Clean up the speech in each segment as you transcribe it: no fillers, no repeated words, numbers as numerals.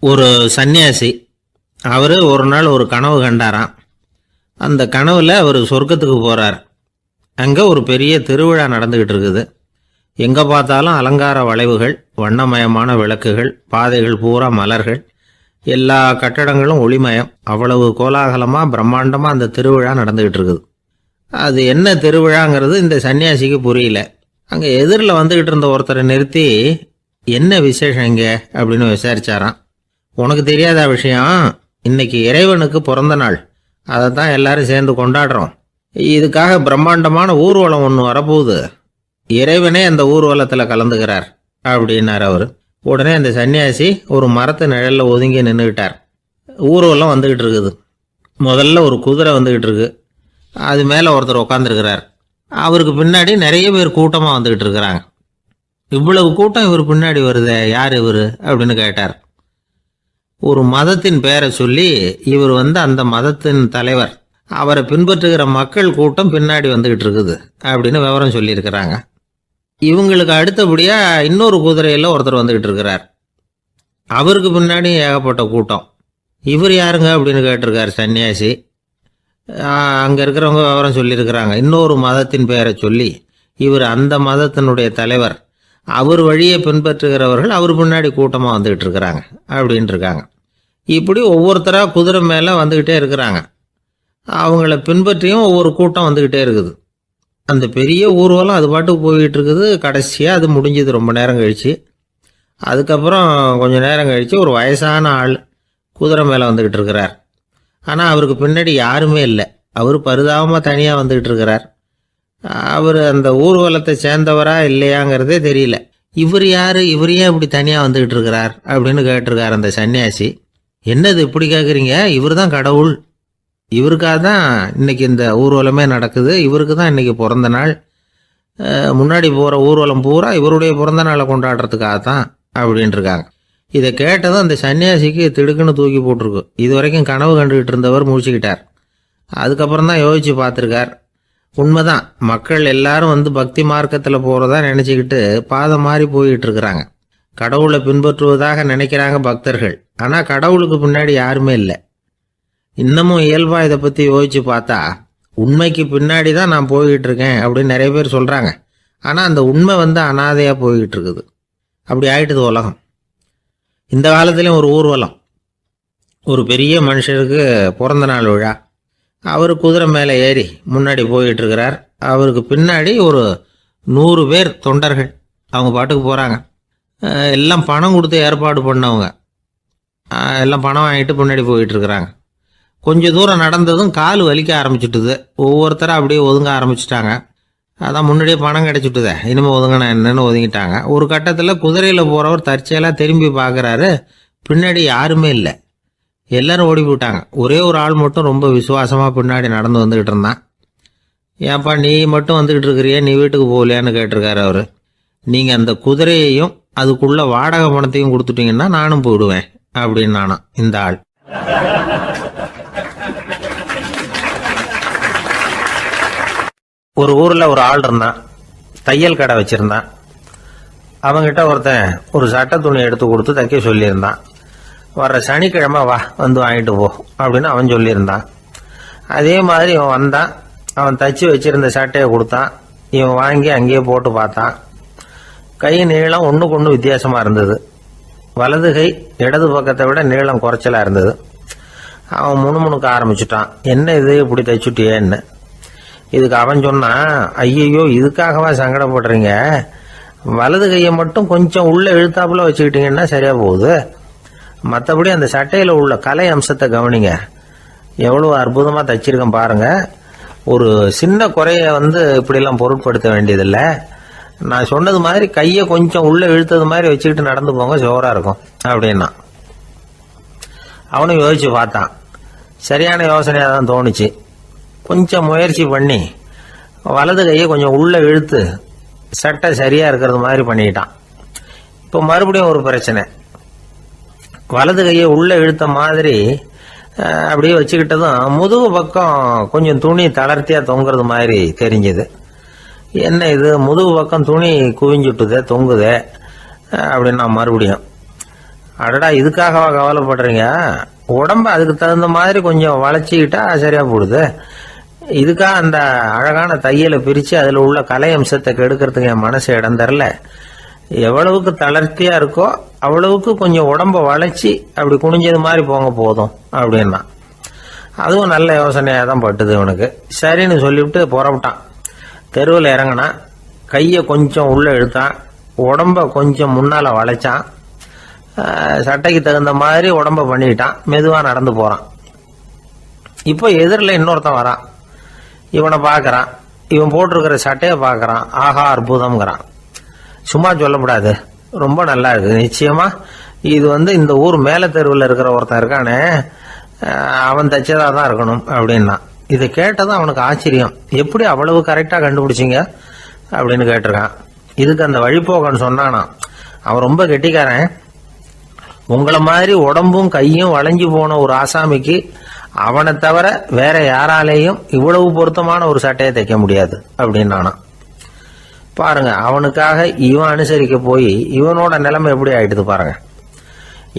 ஒரு சன்னியாசி அவர் ஒரு நாள் ஒரு கனவு கண்டாராம். அந்த கனவில் அவர் சொர்க்கத்துக்கு போகிறார். அங்கே ஒரு பெரிய திருவிழா நடந்துக்கிட்டு இருக்குது. எங்கே பார்த்தாலும் அலங்கார வளைவுகள், வண்ணமயமான விளக்குகள், பாதைகள் பூரா மலர்கள், எல்லா கட்டடங்களும் ஒளிமயம். அவ்வளவு கோலாகலமாக பிரம்மாண்டமாக அந்த திருவிழா நடந்துக்கிட்டு இருக்குது. அது என்ன திருவிழாங்கிறது இந்த சன்னியாசிக்கு புரியல. அங்கே எதிரில் வந்துக்கிட்டு இருந்த ஒருத்தரை நிறுத்தி, என்ன விசேஷம் இங்கே அப்படின்னு விசாரிச்சாராம். உனக்கு தெரியாத விஷயம், இன்னைக்கு இறைவனுக்கு பிறந்த நாள், அதை தான் எல்லாரும் சேர்ந்து கொண்டாடுறோம். இதுக்காக பிரம்மாண்டமான ஊர்வலம் ஒன்று வரப்போகுது. இறைவனே அந்த ஊர்வலத்தில் கலந்துக்கிறார் அப்படின்னார் அவர். உடனே அந்த சன்னியாசி ஒரு மரத்து நிழலில் ஒதுங்கி நின்றுக்கிட்டார். ஊர்வலம் வந்துக்கிட்டு இருக்குது. முதல்ல ஒரு குதிரை வந்துக்கிட்டு இருக்கு. அது மேலே ஒருத்தர் உட்காந்துருக்கிறார். அவருக்கு பின்னாடி நிறைய பேர் கூட்டமாக வந்துக்கிட்டு இருக்கிறாங்க. இவ்வளவு கூட்டம் இவர் பின்னாடி வருதே, யார் இவர் அப்படின்னு கேட்டார். ஒரு மதத்தின் பெயரை சொல்லி, இவர் அந்த மதத்தின் தலைவர், அவரை பின்பற்றுகிற மக்கள் கூட்டம் பின்னாடி வந்துகிட்டு இருக்குது அப்படின்னு விவரம் சொல்லியிருக்கிறாங்க. இவங்களுக்கு அடுத்தபடியாக இன்னொரு குதிரையில் ஒருத்தர் வந்துக்கிட்டு இருக்கிறார். அவருக்கு பின்னாடி ஏகப்பட்ட கூட்டம். இவர் யாருங்க அப்படின்னு கேட்டிருக்கார் சன்னியாசி. அங்கே இருக்கிறவங்க விவரம் சொல்லியிருக்கிறாங்க. இன்னொரு மதத்தின் பெயரை சொல்லி, இவர் அந்த மதத்தினுடைய தலைவர், அவர் வழியை பின்பற்றுகிறவர்கள் அவர் பின்னாடி கூட்டமாக வந்துக்கிட்டு இருக்கிறாங்க அப்படின்ட்டு இருக்காங்க. இப்படி ஒவ்வொருத்தராக குதிரை மேலே வந்துக்கிட்டே இருக்கிறாங்க. அவங்கள பின்பற்றியும் ஒவ்வொரு கூட்டம் வந்துக்கிட்டே இருக்குது. அந்த பெரிய ஊர்வலம் அது பாட்டுக்கு போய்கிட்டு இருக்குது. கடைசியாக அது முடிஞ்சது ரொம்ப நேரம் கழித்து. அதுக்கப்புறம் கொஞ்சம் நேரம் கழித்து ஒரு வயசான ஆள் குதிரை மேலே வந்துக்கிட்டு இருக்கிறார். ஆனால் அவருக்கு பின்னாடி யாருமே இல்லை. அவர் பரிதாபமாக தனியாக வந்துக்கிட்டு இருக்கிறார். அவர் அந்த ஊர்வலத்தை சேர்ந்தவரா இல்லையாங்கிறதே தெரியல. இவர் யார், இவர் ஏன் இப்படி தனியாக வந்துக்கிட்டு இருக்கிறார் அப்படின்னு கேட்டிருக்கார் அந்த சன்னியாசி. என்னது இப்படி கேட்குறீங்க? இவர் தான் கடவுள். இவருக்காக தான் இன்னைக்கு இந்த ஊர்வலமே நடக்குது. இவருக்கு தான் இன்னைக்கு பிறந்த நாள். முன்னாடி போகிற ஊர்வலம் பூரா இவருடைய பிறந்த நாளை கொண்டாடுறதுக்காக தான் அப்படின்ட்டுருக்காங்க. இதை கேட்டதும் அந்த சன்னியாசிக்கு திடுக்குன்னு தூக்கி போட்டிருக்கு. இது வரைக்கும் கனவு கண்டுகிட்டு இருந்தவர் முடிச்சுக்கிட்டார். அதுக்கப்புறம் தான் யோசித்து பார்த்துருக்கார். உண்மைதான், மக்கள் எல்லாரும் பக்தி மார்க்கத்தில் போகிறதா நினச்சிக்கிட்டு பாதை மாறி போய்கிட்டு இருக்கிறாங்க. கடவுளை பின்பற்றுவதாக நினைக்கிறாங்க பக்தர்கள். ஆனால் கடவுளுக்கு பின்னாடி யாருமே இல்லை. இன்னமும் இயல்பாக இதை பற்றி யோசித்து பார்த்தா, உண்மைக்கு பின்னாடி தான் நான் போய்கிட்டு இருக்கேன் அப்படின்னு நிறைய பேர் சொல்கிறாங்க. ஆனால் அந்த உண்மை அனாதையாக போய்கிட்டு இருக்குது. அப்படி ஆயிட்டுது உலகம். இந்த காலத்துலேயும் ஒரு ஊர்வலம். ஒரு பெரிய மனுஷருக்கு பிறந்த நாள் விழா. அவர் குதிரை மேலே ஏறி முன்னாடி போய்கிட்டு இருக்கிறார். அவருக்கு பின்னாடி ஒரு 100 பேர் தொண்டர்கள் அவங்க பாட்டுக்கு போகிறாங்க. எல்லாம் பணம் கொடுத்து ஏற்பாடு பண்ணவங்க. எல்லாம் பணம் வாங்கிட்டு முன்னாடி போயிட்டுருக்குறாங்க. கொஞ்சம் தூரம் நடந்ததும் கால் வலிக்க ஆரம்பிச்சுட்டுது. ஒவ்வொருத்தராக அப்படியே ஒதுங்க ஆரம்பிச்சிட்டாங்க. அதான் முன்னாடியே பணம் கிடச்சிட்டுதே, இனிமேல் ஒதுங்கினா என்னன்னு ஒதுங்கிட்டாங்க. ஒரு கட்டத்தில் குதிரையில் போகிறவர் தற்செயலாக திரும்பி பார்க்குறாரு. பின்னாடி யாருமே இல்லை. எல்லோரும் ஓடி போயிட்டாங்க. ஒரே ஒரு ஆள் மட்டும் ரொம்ப விசுவாசமாக பின்னாடி நடந்து வந்துக்கிட்டு இருந்தான். ஏன்ப்பா நீ மட்டும் வந்துக்கிட்டு இருக்கிறியே, நீ வீட்டுக்கு போகலையான்னு கேட்டிருக்காரு அவர். நீங்கள் அந்த குதிரையையும் அதுக்குள்ள வாடகை பணத்தையும் கொடுத்துட்டீங்கன்னா நானும் போயிடுவேன் அப்படின்னு நானா இந்த ஆள். ஒரு ஊரில் ஒரு ஆள் இருந்தான். தையல் கடை வச்சுருந்தான். அவங்கிட்ட ஒருத்தன் ஒரு சட்டை துணி எடுத்து கொடுத்து தைக்க சொல்லியிருந்தான். வர்ற சனிக்கிழமை வா, வாங்கிட்டு போ அப்படின்னு அவன் சொல்லியிருந்தான். அதே மாதிரி இவன் வந்தான். அவன் தச்சு வச்சிருந்த சட்டையை கொடுத்தான். இவன் வாங்கி அங்கேயே போட்டு பார்த்தான். கை நீளம் ஒன்றுக்கு ஒன்று வித்தியாசமாக இருந்தது. வலது கை இடது பக்கத்தை விட நீளம் குறைச்சலாக இருந்தது. அவன் முணுமுணுக்க ஆரம்பிச்சுட்டான். என்ன இது இப்படி தைச்சுட்டியேன்னு. இதுக்கு அவன் சொன்னான், ஐயையோ இதுக்காகவா சங்கடப்படுறீங்க? வலது கையை மட்டும் கொஞ்சம் உள்ளே இழுத்தாப்புல வச்சுக்கிட்டீங்கன்னா சரியா போகுது. மற்றபடி அந்த சட்டையில் உள்ள கலை அம்சத்தை கவனிங்க. எவ்வளோ அற்புதமாக தைச்சிருக்கேன் பாருங்க. ஒரு சின்ன குறைய இப்படிலாம் பொருட்படுத்த வேண்டியதில்லை. நான் சொன்னது மாதிரி கையை கொஞ்சம் உள்ளே இழுத்தது மாதிரி வச்சுக்கிட்டு நடந்து போங்க, ஜோராக இருக்கும் அப்படின்னா. அவனும் யோசிச்சு பார்த்தான். சரியான யோசனையாக தான் தோணுச்சு. கொஞ்சம் முயற்சி பண்ணி வலது கையை கொஞ்சம் உள்ளே இழுத்து சட்டை சரியாக இருக்கிறது மாதிரி பண்ணிக்கிட்டான். இப்போ மறுபடியும் ஒரு பிரச்சனை. வலது கையை உள்ளே இழுத்த மாதிரி அப்படியே வச்சுக்கிட்டதும் முதுகு பக்கம் கொஞ்சம் துணி தளர்த்தியாக தொங்குறது மாதிரி தெரிஞ்சது. என்ன இது, முதுகு பக்கம் துணி குவிஞ்சுட்டுதே, தொங்குதே அப்படின்னா மறுபடியும் அடடா, இதுக்காகவா கவலைப்படுறீங்க? உடம்ப அதுக்கு தகுந்த மாதிரி கொஞ்சம் வளைச்சிக்கிட்டா சரியா போடுது. இதுக்காக அந்த அழகான தையலை பிரித்து அதில் உள்ள கலை அம்சத்தை கெடுக்கிறதுக்கு என் மனசு இடம் தரல. எவ்வளவுக்கு தளர்த்தியா இருக்கோ அவ்வளவுக்கு கொஞ்சம் உடம்ப வளைச்சி அப்படி குனிஞ்சது மாதிரி போங்க போதும் அப்படின்னா. அதுவும் நல்ல யோசனையாக தான் பட்டுது இவனுக்கு. சரின்னு சொல்லிவிட்டு புறப்பட்டான். தெருவில் இறங்கினான். கையை கொஞ்சம் உள்ளே இழுத்தான். உடம்ப கொஞ்சம் முன்னால் வளைச்சான். சட்டைக்கு தகுந்த மாதிரி உடம்ப பண்ணிக்கிட்டான். மெதுவாக நடந்து போகிறான். இப்போ எதிரில் இன்னொருத்தன் வரான். இவனை பார்க்குறான். இவன் போட்டிருக்கிற சட்டையை பார்க்குறான். ஆஹா அற்புதம்ங்கிறான். சும்மா சொல்லக்கூடாது, ரொம்ப நல்லா இருக்குது. நிச்சயமா இது இந்த ஊர் மேலே தெருவில் இருக்கிற ஒருத்தன் இருக்கானே, அவன் தைச்சதாக தான் இருக்கணும் அப்படின்னா. இதை கேட்டதும் அவனுக்கு ஆச்சரியம். எப்படி அவ்வளவு கரெக்டாக கண்டுபிடிச்சிங்க அப்படின்னு கேட்டிருக்கான். இதுக்கு அந்த வழிபோக்கன்னு சொன்னானா, அவன் ரொம்ப கெட்டிக்காரன். உங்களை மாதிரி உடம்பும் கையும் வளைஞ்சு போன ஒரு ஆசாமிக்கு அவனை தவிர வேற யாராலேயும் இவ்வளவு பொருத்தமான ஒரு சட்டையை தைக்க முடியாது அப்படின்னானா. பாருங்க, அவனுக்காக இவன் அனுசரிக்க போய் இவனோட நிலைமை எப்படி ஆயிடுது பாருங்க.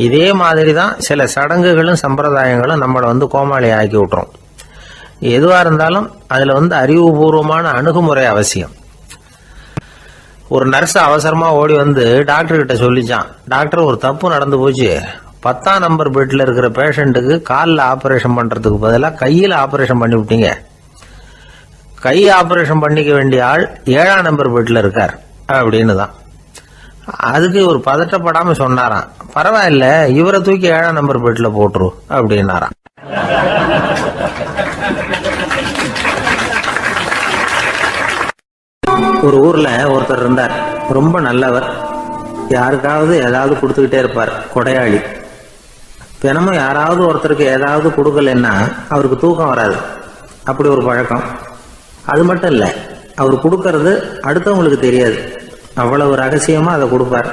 இதே மாதிரி தான் சில சடங்குகளும் சம்பிரதாயங்களும் நம்மளை கோமாளி ஆக்கி விட்டுரும். எதுவாக இருந்தாலும் அதில் அறிவுபூர்வமான அணுகுமுறை அவசியம். ஒரு நர்ஸ் அவசரமாக ஓடி டாக்டர் கிட்ட சொல்லிச்சான், டாக்டர் ஒரு தப்பு நடந்து போச்சு. 10ஆம் நம்பர் பெட்டில் இருக்கிற பேஷண்ட்டுக்கு காலில் ஆப்ரேஷன் பண்ணுறதுக்கு பதிலாக கையில் ஆப்ரேஷன் பண்ணி விட்டீங்க. கை ஆப்ரேஷன் பண்ணிக்க வேண்டிய ஆள் 7ஆம் நம்பர் பெட்டில் இருக்கார் அப்படின்னு தான். அதுக்கு ஒரு பதட்டப்படாமல் சொன்னாராம், பரவாயில்ல இவரை தூக்கி 7ஆம் நம்பர் பெட்டில் போட்டுரு அப்படின்னாராம். ஒரு ஊர்ல ஒருத்தர் இருந்தார். ரொம்ப நல்லவர். யாருக்காவது ஏதாவது கொடுத்துக்கிட்டே இருப்பார். கொடையாளி. தினமும் யாராவது ஒருத்தருக்கு ஏதாவது கொடுக்கலன்னா அவருக்கு தூக்கம் வராது. அப்படி ஒரு பழக்கம். அது மட்டும் இல்லை, அவர் கொடுக்கறது அடுத்தவங்களுக்கு தெரியாது. அவ்வளவு ரகசியமா அதை கொடுப்பார்.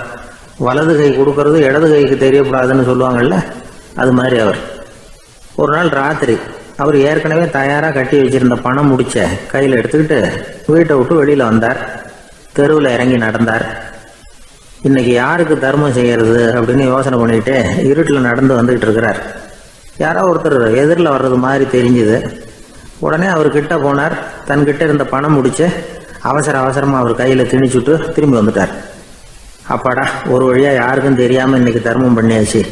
வலது கை கொடுக்கறது இடது கைக்கு தெரியக்கூடாதுன்னு சொல்லுவாங்கல்ல, அது மாதிரி அவர். ஒரு நாள் ராத்திரி அவர் ஏற்கனவே தயாராக கட்டி வச்சிருந்த பணம் முடிச்ச கையில் எடுத்துக்கிட்டு வீட்டை விட்டு வெளியில் வந்தார். தெருவில் இறங்கி நடந்தார். இன்னைக்கு யாருக்கு தர்மம் செய்யறது அப்படின்னு யோசனை பண்ணிட்டு இருட்டில் நடந்து வந்துகிட்டு இருக்கிறார். யாரோ ஒருத்தர் எதிரில் வர்றது மாதிரி தெரிஞ்சுது. உடனே அவர் கிட்ட போனார். தன்கிட்ட இருந்த பணம் முடிச்சு அவசரமாக அவர் கையில் திணிச்சுட்டு திரும்பி வந்துட்டார். அப்பாடா, ஒரு வழியாக யாருக்கும் தெரியாமல் இன்னைக்கு தர்மம் பண்ணியாச்சு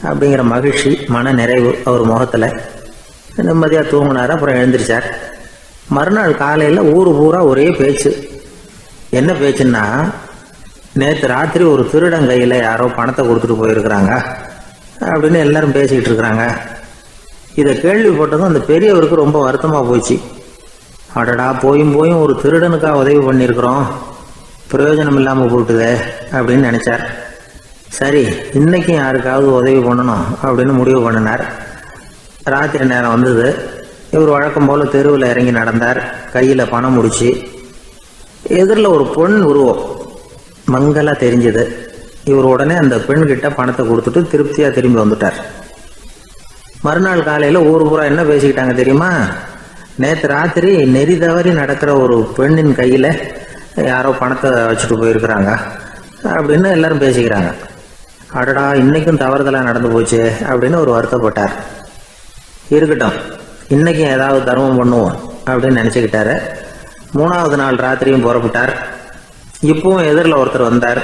அப்படிங்கிற மகிழ்ச்சி, மன நிறைவு அவர் முகத்தில். நிம்மதியாக தூங்கினார். அப்புறம் எழுந்திரிச்சார். மறுநாள் காலையில் ஊர் பூரா ஒரே பேச்சு. என்ன பேச்சுன்னா, நேற்று ராத்திரி ஒரு திருடன் கையில் யாரோ பணத்தை கொடுத்துட்டு போயிருக்கிறாங்க அப்படின்னு எல்லாரும் பேசிக்கிட்டு இருக்கிறாங்க. இதை கேள்விப்பட்டதும் அந்த பெரியவருக்கு ரொம்ப வருத்தமாக போச்சு. அடடா, போயும் ஒரு திருடனுக்காக உதவி பண்ணியிருக்கிறோம், பிரயோஜனம் இல்லாமல் போட்டுதே அப்படின்னு நினைச்சார். சரி, இன்னைக்கும் யாருக்காவது உதவி பண்ணணும் அப்படின்னு முடிவு பண்ணினார். ராத்திரி நேரம் வந்தது. இவர் வழக்கம் போல தெருவில் இறங்கி நடந்தார். கையில் பணம் முடிச்சு. எதிரில் ஒரு பெண் உருவம் மங்கலா தெரிஞ்சது. இவர் உடனே அந்த பெண் கிட்ட பணத்தை கொடுத்துட்டு திருப்தியா திரும்பி வந்துட்டார். மறுநாள் காலையில ஊர் பூரா என்ன பேசிக்கிட்டாங்க தெரியுமா? நேற்று ராத்திரி நெறி தவறி நடக்கிற ஒரு பெண்ணின் கையில யாரோ பணத்தை வச்சுட்டு போயிருக்கிறாங்க அப்படின்னு எல்லாரும் பேசிக்கிறாங்க. அடடா, இன்னைக்கும் தவறுதலா நடந்து போச்சு அப்படின்னு ஒரு வருத்தப்பட்டார். இருக்கட்டும், இன்னைக்கும் ஏதாவது தர்மம் பண்ணுவோம் அப்படின்னு நினைச்சுக்கிட்டாரு. 3வது நாள் ராத்திரியும் புறப்பட்டார். இப்பவும் எதிரில் ஒருத்தர் வந்தார்.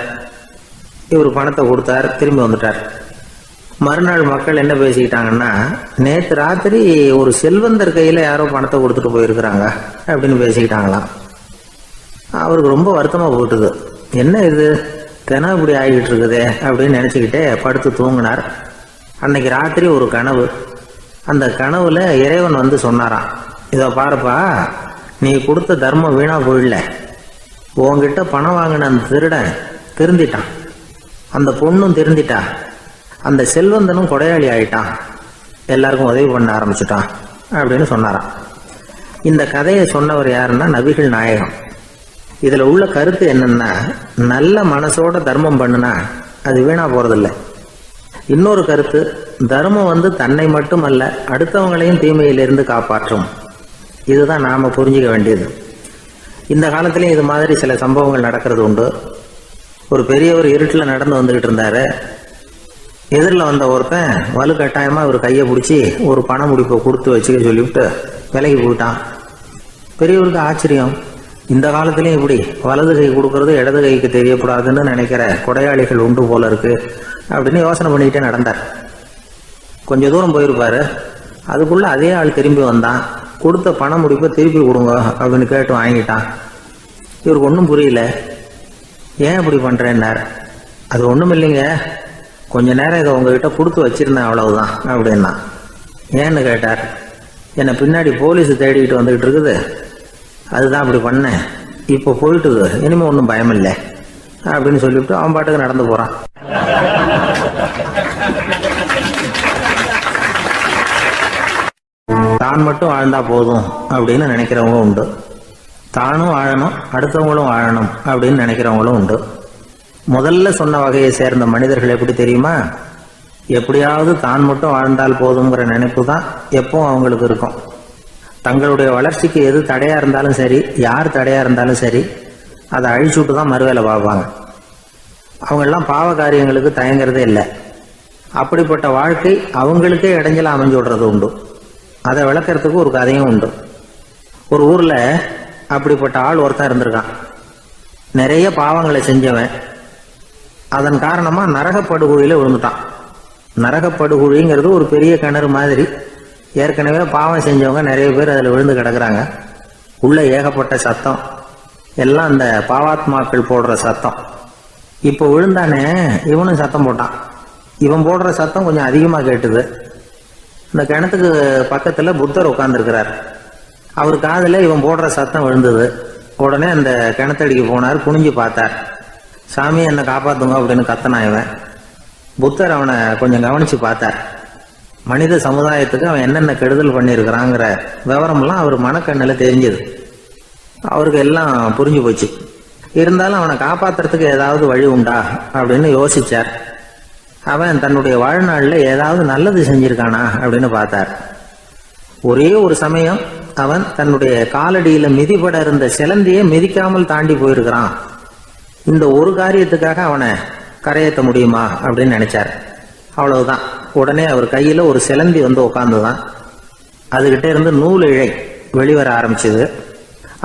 இவர் பணத்தை கொடுத்தார், திரும்பி வந்துட்டார். மறுநாள் மக்கள் என்ன பேசிக்கிட்டாங்கன்னா, நேற்று ராத்திரி ஒரு செல்வந்தர் கையில் யாரோ பணத்தை கொடுத்துட்டு போயிருக்கிறாங்க அப்படின்னு பேசிக்கிட்டாங்களாம். அவருக்கு ரொம்ப வருத்தமாக போட்டுது. என்ன இது தினம் இப்படி ஆகிட்டு இருக்குதே அப்படின்னு நினச்சிக்கிட்டே படுத்து தூங்கினார். அன்னைக்கு ராத்திரி ஒரு கனவு. அந்த கனவுல இறைவன் சொன்னாராம், இதை பாருப்பா, நீ கொடுத்த தர்மம் வீணா போயிடல. உன்கிட்ட பணம் வாங்கின அந்த திருடன் திருந்திட்டான், அந்த பொண்ணும் திருந்திட்டா, அந்த செல்வந்தனும் கொடையாளி ஆயிட்டான், எல்லாருக்கும் உதவி பண்ண ஆரம்பிச்சுட்டான் அப்படின்னு சொன்னாராம். இந்த கதையை சொன்னவர் யாருன்னா நபிகள் நாயகம். இதுல உள்ள கருத்து என்னன்னா, நல்ல மனசோட தர்மம் பண்ணுனா அது வீணா போறதில்லை. இன்னொரு கருத்து, தர்மம் தன்னை மட்டுமல்ல அடுத்தவங்களையும் தீமையிலிருந்து காப்பாற்றும். இதுதான் நாம புரிஞ்சுக்க வேண்டியது. இந்த காலத்திலயும் இது மாதிரி சில சம்பவங்கள் நடக்கிறது உண்டு. ஒரு பெரியவர் இருட்டில் நடந்து வந்துகிட்டு இருந்தாரு. எதிரில் வந்த ஒருத்தன் வலு கட்டாயமாக ஒரு கையை பிடிச்சி ஒரு பண முடிப்பை கொடுத்து வச்சுக்க சொல்லிவிட்டு விலைக்கு போயிட்டான். பெரியவருக்கு ஆச்சரியம், இந்த காலத்துலேயும் இப்படி வலது கை கொடுக்கறது இடது கைக்கு தெரியக்கூடாதுன்னு நினைக்கிற கொடையாளிகள் உண்டு போல இருக்கு அப்படின்னு யோசனை பண்ணிக்கிட்டே நடந்தார். கொஞ்சம் தூரம் போயிருப்பாரு, அதுக்குள்ள அதே ஆள் திரும்பி வந்தான். கொடுத்த பண முடிப்பை திருப்பி கொடுங்க அப்படின்னு கேட்டு வாங்கிட்டான். இவருக்கு ஒன்றும் புரியல. ஏன் இப்படி பண்ணுறேன்னார். அது ஒன்றும் இல்லைங்க, கொஞ்ச நேரம் இதை உங்ககிட்ட கொடுத்து வச்சிருந்தேன் அவ்வளவுதான் அப்படின்னா. ஏன்னு கேட்டார். என்னை பின்னாடி போலீஸ் தேடிக்கிட்டு வந்துக்கிட்டு இருக்குது, அதுதான் அப்படி பண்ணேன், இப்போ போயிட்டுது, இனிமேல் ஒன்றும் பயம் இல்லை அப்படின்னு சொல்லிவிட்டு அவன் பாட்டுக்கு நடந்து போகிறான். தான் மட்டும் வாழ்ந்தா போதும் அப்படின்னு நினைக்கிறவங்களும் உண்டு. தானும் வாழணும், அடுத்தவங்களும் வாழணும் அப்படின்னு நினைக்கிறவங்களும் உண்டு. முதல்ல சொன்ன வகையை சேர்ந்த மனிதர்கள் எப்படி தெரியுமா? எப்படியாவது தான் மட்டும் வாழ்ந்தால் போதுங்கிற நினைப்பு தான் எப்பவும் அவங்களுக்கு இருக்கும். தங்களுடைய வளர்ச்சிக்கு எது தடையா இருந்தாலும் சரி, யார் தடையா இருந்தாலும் சரி, அதை அழிச்சுட்டு தான் மறுவேலை பார்ப்பாங்க. அவங்கெல்லாம் பாவ காரியங்களுக்கு தயங்குறதே இல்லை. அப்படிப்பட்ட வாழ்க்கை அவங்களுக்கே இடைஞ்சல அமைஞ்சு விடுறது உண்டு. அதை விளக்கறதுக்கு ஒரு கதையும் உண்டு. ஒரு ஊர்ல அப்படிப்பட்ட ஆள் ஒருத்தன் இருந்திருக்கான். நிறைய பாவங்களை செஞ்சவன். அதன் காரணமா நரகப்படுகொழியில விழுந்துட்டான். நரகப்படுகொழிங்கிறது ஒரு பெரிய கிணறு மாதிரி. ஏற்கனவே பாவம் செஞ்சவங்க நிறைய பேர் அதில் விழுந்து கிடக்குறாங்க. உள்ள ஏகப்பட்ட சத்தம், எல்லாம் அந்த பாவாத்மாக்கள் போடுற சத்தம். இப்போ விழுந்தானே, இவனும் சத்தம் போட்டான். இவன் போடுற சத்தம் கொஞ்சம் அதிகமாக கேட்டுது. இந்த கிணத்துக்கு பக்கத்துல புத்தர் உட்கார்ந்துருக்கிறார். அவர் காதில் இவன் போடுற சத்தம் விழுந்தது. உடனே அந்த கிணத்தடிக்கு போனார், குனிஞ்சு பார்த்தார். சாமி என்னை காப்பாத்துங்க அப்படின்னு கத்தனா இவன். புத்தர் அவனை கொஞ்சம் கவனிச்சு பார்த்தார். மனித சமுதாயத்துக்கு அவன் என்னென்ன கெடுதல் பண்ணியிருக்கிறாங்கிற விவரம்லாம் அவர் மனக்கண்ணில் தெரிஞ்சது. அவருக்கு எல்லாம் புரிஞ்சு போச்சு. இருந்தாலும் அவனை காப்பாத்துறதுக்கு ஏதாவது வழி உண்டா அப்படின்னு யோசிச்சார். அவன் தன்னுடைய வாழ்நாளில் ஏதாவது நல்லது செஞ்சிருக்கானா அப்படின்னு பார்த்தார். ஒரே ஒரு சமயம் அவன் தன்னுடைய காலடியில மிதிபட இருந்த சிலந்தியை மிதிக்காமல் தாண்டி போயிருக்கிறான். இந்த ஒரு காரியத்துக்காக அவனை கரையேற்ற முடியுமா அப்படின்னு நினைச்சார். அவ்வளவுதான். உடனே அவர் கையில ஒரு சிலந்தி வந்து உட்கார்ந்துதான். அதுகிட்ட இருந்து நூல் இழை வெளிவர ஆரம்பிச்சது.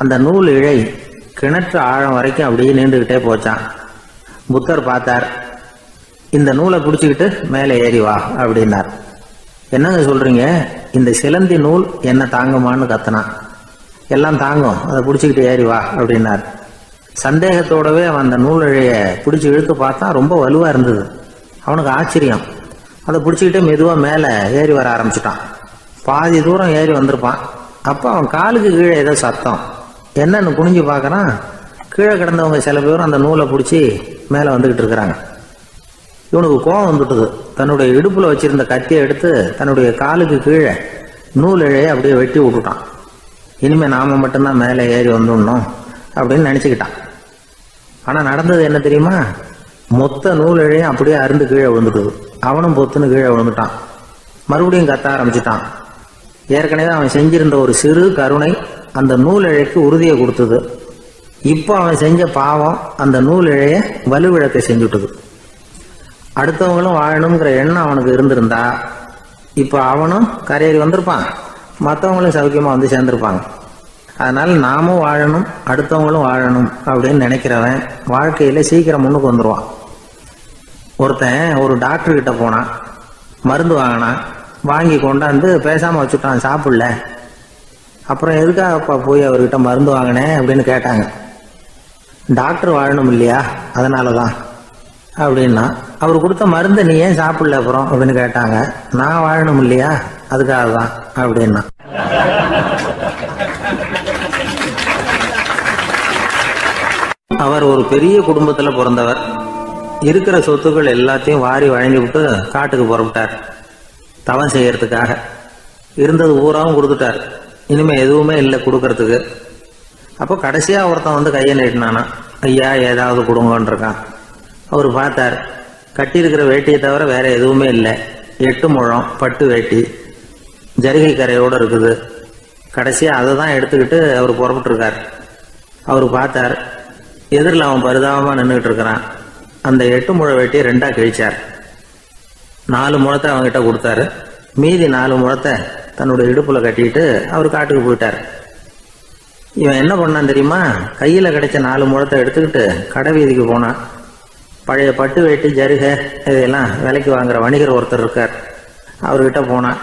அந்த நூல் இழை கிணற்று ஆழம் வரைக்கும் அப்படியே நீண்டுகிட்டே போச்சான். புத்தர் பார்த்தார். இந்த நூலை பிடிச்சிக்கிட்டு மேலே ஏறி வா அப்படின்னார். என்னங்க சொல்றீங்க, இந்த சிலந்தி நூல் என்ன தாங்குமான்னு கத்தினான். எல்லாம் தாங்கும், அதை பிடிச்சிக்கிட்டு ஏறி வா அப்படின்னார். சந்தேகத்தோடவே அவன் அந்த நூல் இழைய பிடிச்சி இழுத்து பார்த்தா ரொம்ப வலுவா இருந்தது. அவனுக்கு ஆச்சரியம். அதை பிடிச்சிக்கிட்டே மெதுவாக மேலே ஏறி வர ஆரம்பிச்சிட்டான். பாதி தூரம் ஏறி வந்திருப்பான். அப்போ அவன் காலுக்கு கீழே ஏதோ சத்தம். என்னன்னு குனிஞ்சு பார்க்கறான். கீழே கிடந்தவங்க சில பேரும் அந்த நூலை பிடிச்சி மேலே வந்துகிட்டு இருக்கிறாங்க. இவனுக்கு கோபம் வந்துட்டுது. தன்னுடைய இடுப்புல வச்சிருந்த கத்தியை எடுத்து தன்னுடைய காலுக்கு கீழே நூல் இழையை அப்படியே வெட்டி விட்டுட்டான். இனிமே நாம மட்டும்தான் மேலே ஏறி வந்துடணும் அப்படின்னு நினைச்சுக்கிட்டான். ஆனா நடந்தது என்ன தெரியுமா? மொத்த நூல் இழையும் அப்படியே அருந்து கீழே விழுந்துட்டுது. அவனும் பொத்துன்னு கீழே விழுந்துட்டான். மறுபடியும் கத்த ஆரம்பிச்சுட்டான். ஏற்கனவே அவன் செஞ்சிருந்த ஒரு சிறு கருணை அந்த நூல் இழைக்கு உறுதியை கொடுத்தது. இப்போ அவன் செஞ்ச பாவம் அந்த நூல் இழைய வலுவிழக்க செஞ்சுட்டுது. அடுத்தவங்களும் வாழணுங்கிற எண்ணம் அவனுக்கு இருந்திருந்தா இப்போ அவனும் கரையேறி வந்திருப்பான், மற்றவங்களும் சௌக்கியமா வந்து சேர்ந்திருப்பாங்க. அதனால நாமும் வாழணும், அடுத்தவங்களும் வாழணும் அப்படின்னு நினைக்கிறவன் வாழ்க்கையில சீக்கிரம் முன்னுக்கு வந்துடுவான். ஒருத்தன் ஒரு டாக்டர் கிட்ட போனான், மருந்து வாங்கினான். வாங்கி கொண்டாந்து பேசாம வச்சுட்டான், சாப்பிடல. அப்புறம் எதுக்காகப்பா போய் அவர்கிட்ட மருந்து வாங்கினேன் அப்படின்னு கேட்டாங்க. டாக்டர் வாழணும் இல்லையா, அதனாலதான் அப்படின்னா. அவர் கொடுத்த மருந்து நீ ஏன் சாப்பிடல அப்புறம் அப்படின்னு கேட்டாங்க. நான் வாழணும் இல்லையா, அதுக்காக தான் அப்படின்னா. அவர் ஒரு பெரிய குடும்பத்துல பிறந்தவர். இருக்கிற சொத்துக்கள் எல்லாத்தையும் வாரி வழங்கி விட்டு காட்டுக்கு புறப்பட்டார் தவம் செய்யறதுக்காக. இருந்தது ஊராவும் கொடுத்துட்டார். இனிமே எதுவுமே இல்லை கொடுக்கறதுக்கு. அப்போ கடைசியா ஒருத்தன் வந்து கையை நீட்டினானா, ஐயா ஏதாவது கொடுங்கன்னு இருக்கான். அவர் பார்த்தார். கட்டி இருக்கிற வேட்டியை தவிர வேற எதுவுமே இல்லை. 8 முழம் பட்டு வேட்டி ஜரிகை கரையோடு இருக்குது. கடைசியா அதை தான் எடுத்துக்கிட்டு அவர் புறப்பட்டு இருக்கார். அவர் பார்த்தார். எதிரில் அவன் பரிதாபமா நின்றுட்டு இருக்கிறான். அந்த 8 முழ வேட்டியை 2ஆ கிழிச்சார். 4 முழத்தை அவங்ககிட்ட கொடுத்தாரு. மீதி 4 முழத்தை தன்னுடைய இடுப்புல கட்டிட்டு அவர் காட்டுக்கு போயிட்டார். இவன் என்ன பண்ணான் தெரியுமா? கையில் கிடைச்ச 4 முழத்தை எடுத்துக்கிட்டு கடை வீதிக்கு போனான். பழைய பட்டு வேட்டி ஜருகை இதெல்லாம் விலைக்கு வாங்குற வணிகர் ஒருத்தர் இருக்கார். அவர்கிட்ட போனான்.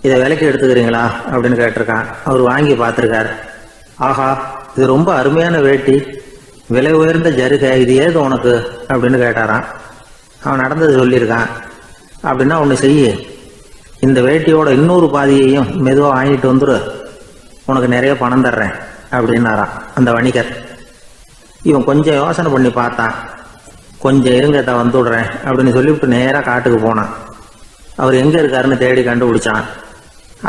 இதை விலைக்கு எடுத்துக்கிறீங்களா அப்படின்னு கேட்டிருக்கான். அவர் வாங்கி பார்த்துருக்கார். ஆஹா, இது ரொம்ப அருமையான வேட்டி, விலை உயர்ந்த ஜருகை, இது ஏது உனக்கு அப்படின்னு கேட்டாரான். அவன் நடந்தது சொல்லியிருக்கான். அப்படின்னா ஒன்று செய்ய, இந்த வேட்டியோட இன்னொரு பாதியையும் மெதுவாக வாங்கிட்டு வந்துரு, உனக்கு நிறைய பணம் தர்றேன் அப்படின்னாரான் அந்த வணிகர். இவன் கொஞ்சம் யோசனை பண்ணி பார்த்தான். கொஞ்சம் இருங்கத்தை வந்துடுறேன் அப்படின்னு சொல்லிவிட்டு நேராக காட்டுக்கு போனான். அவர் எங்கே இருக்காருன்னு தேடி கண்டுபிடிச்சான்.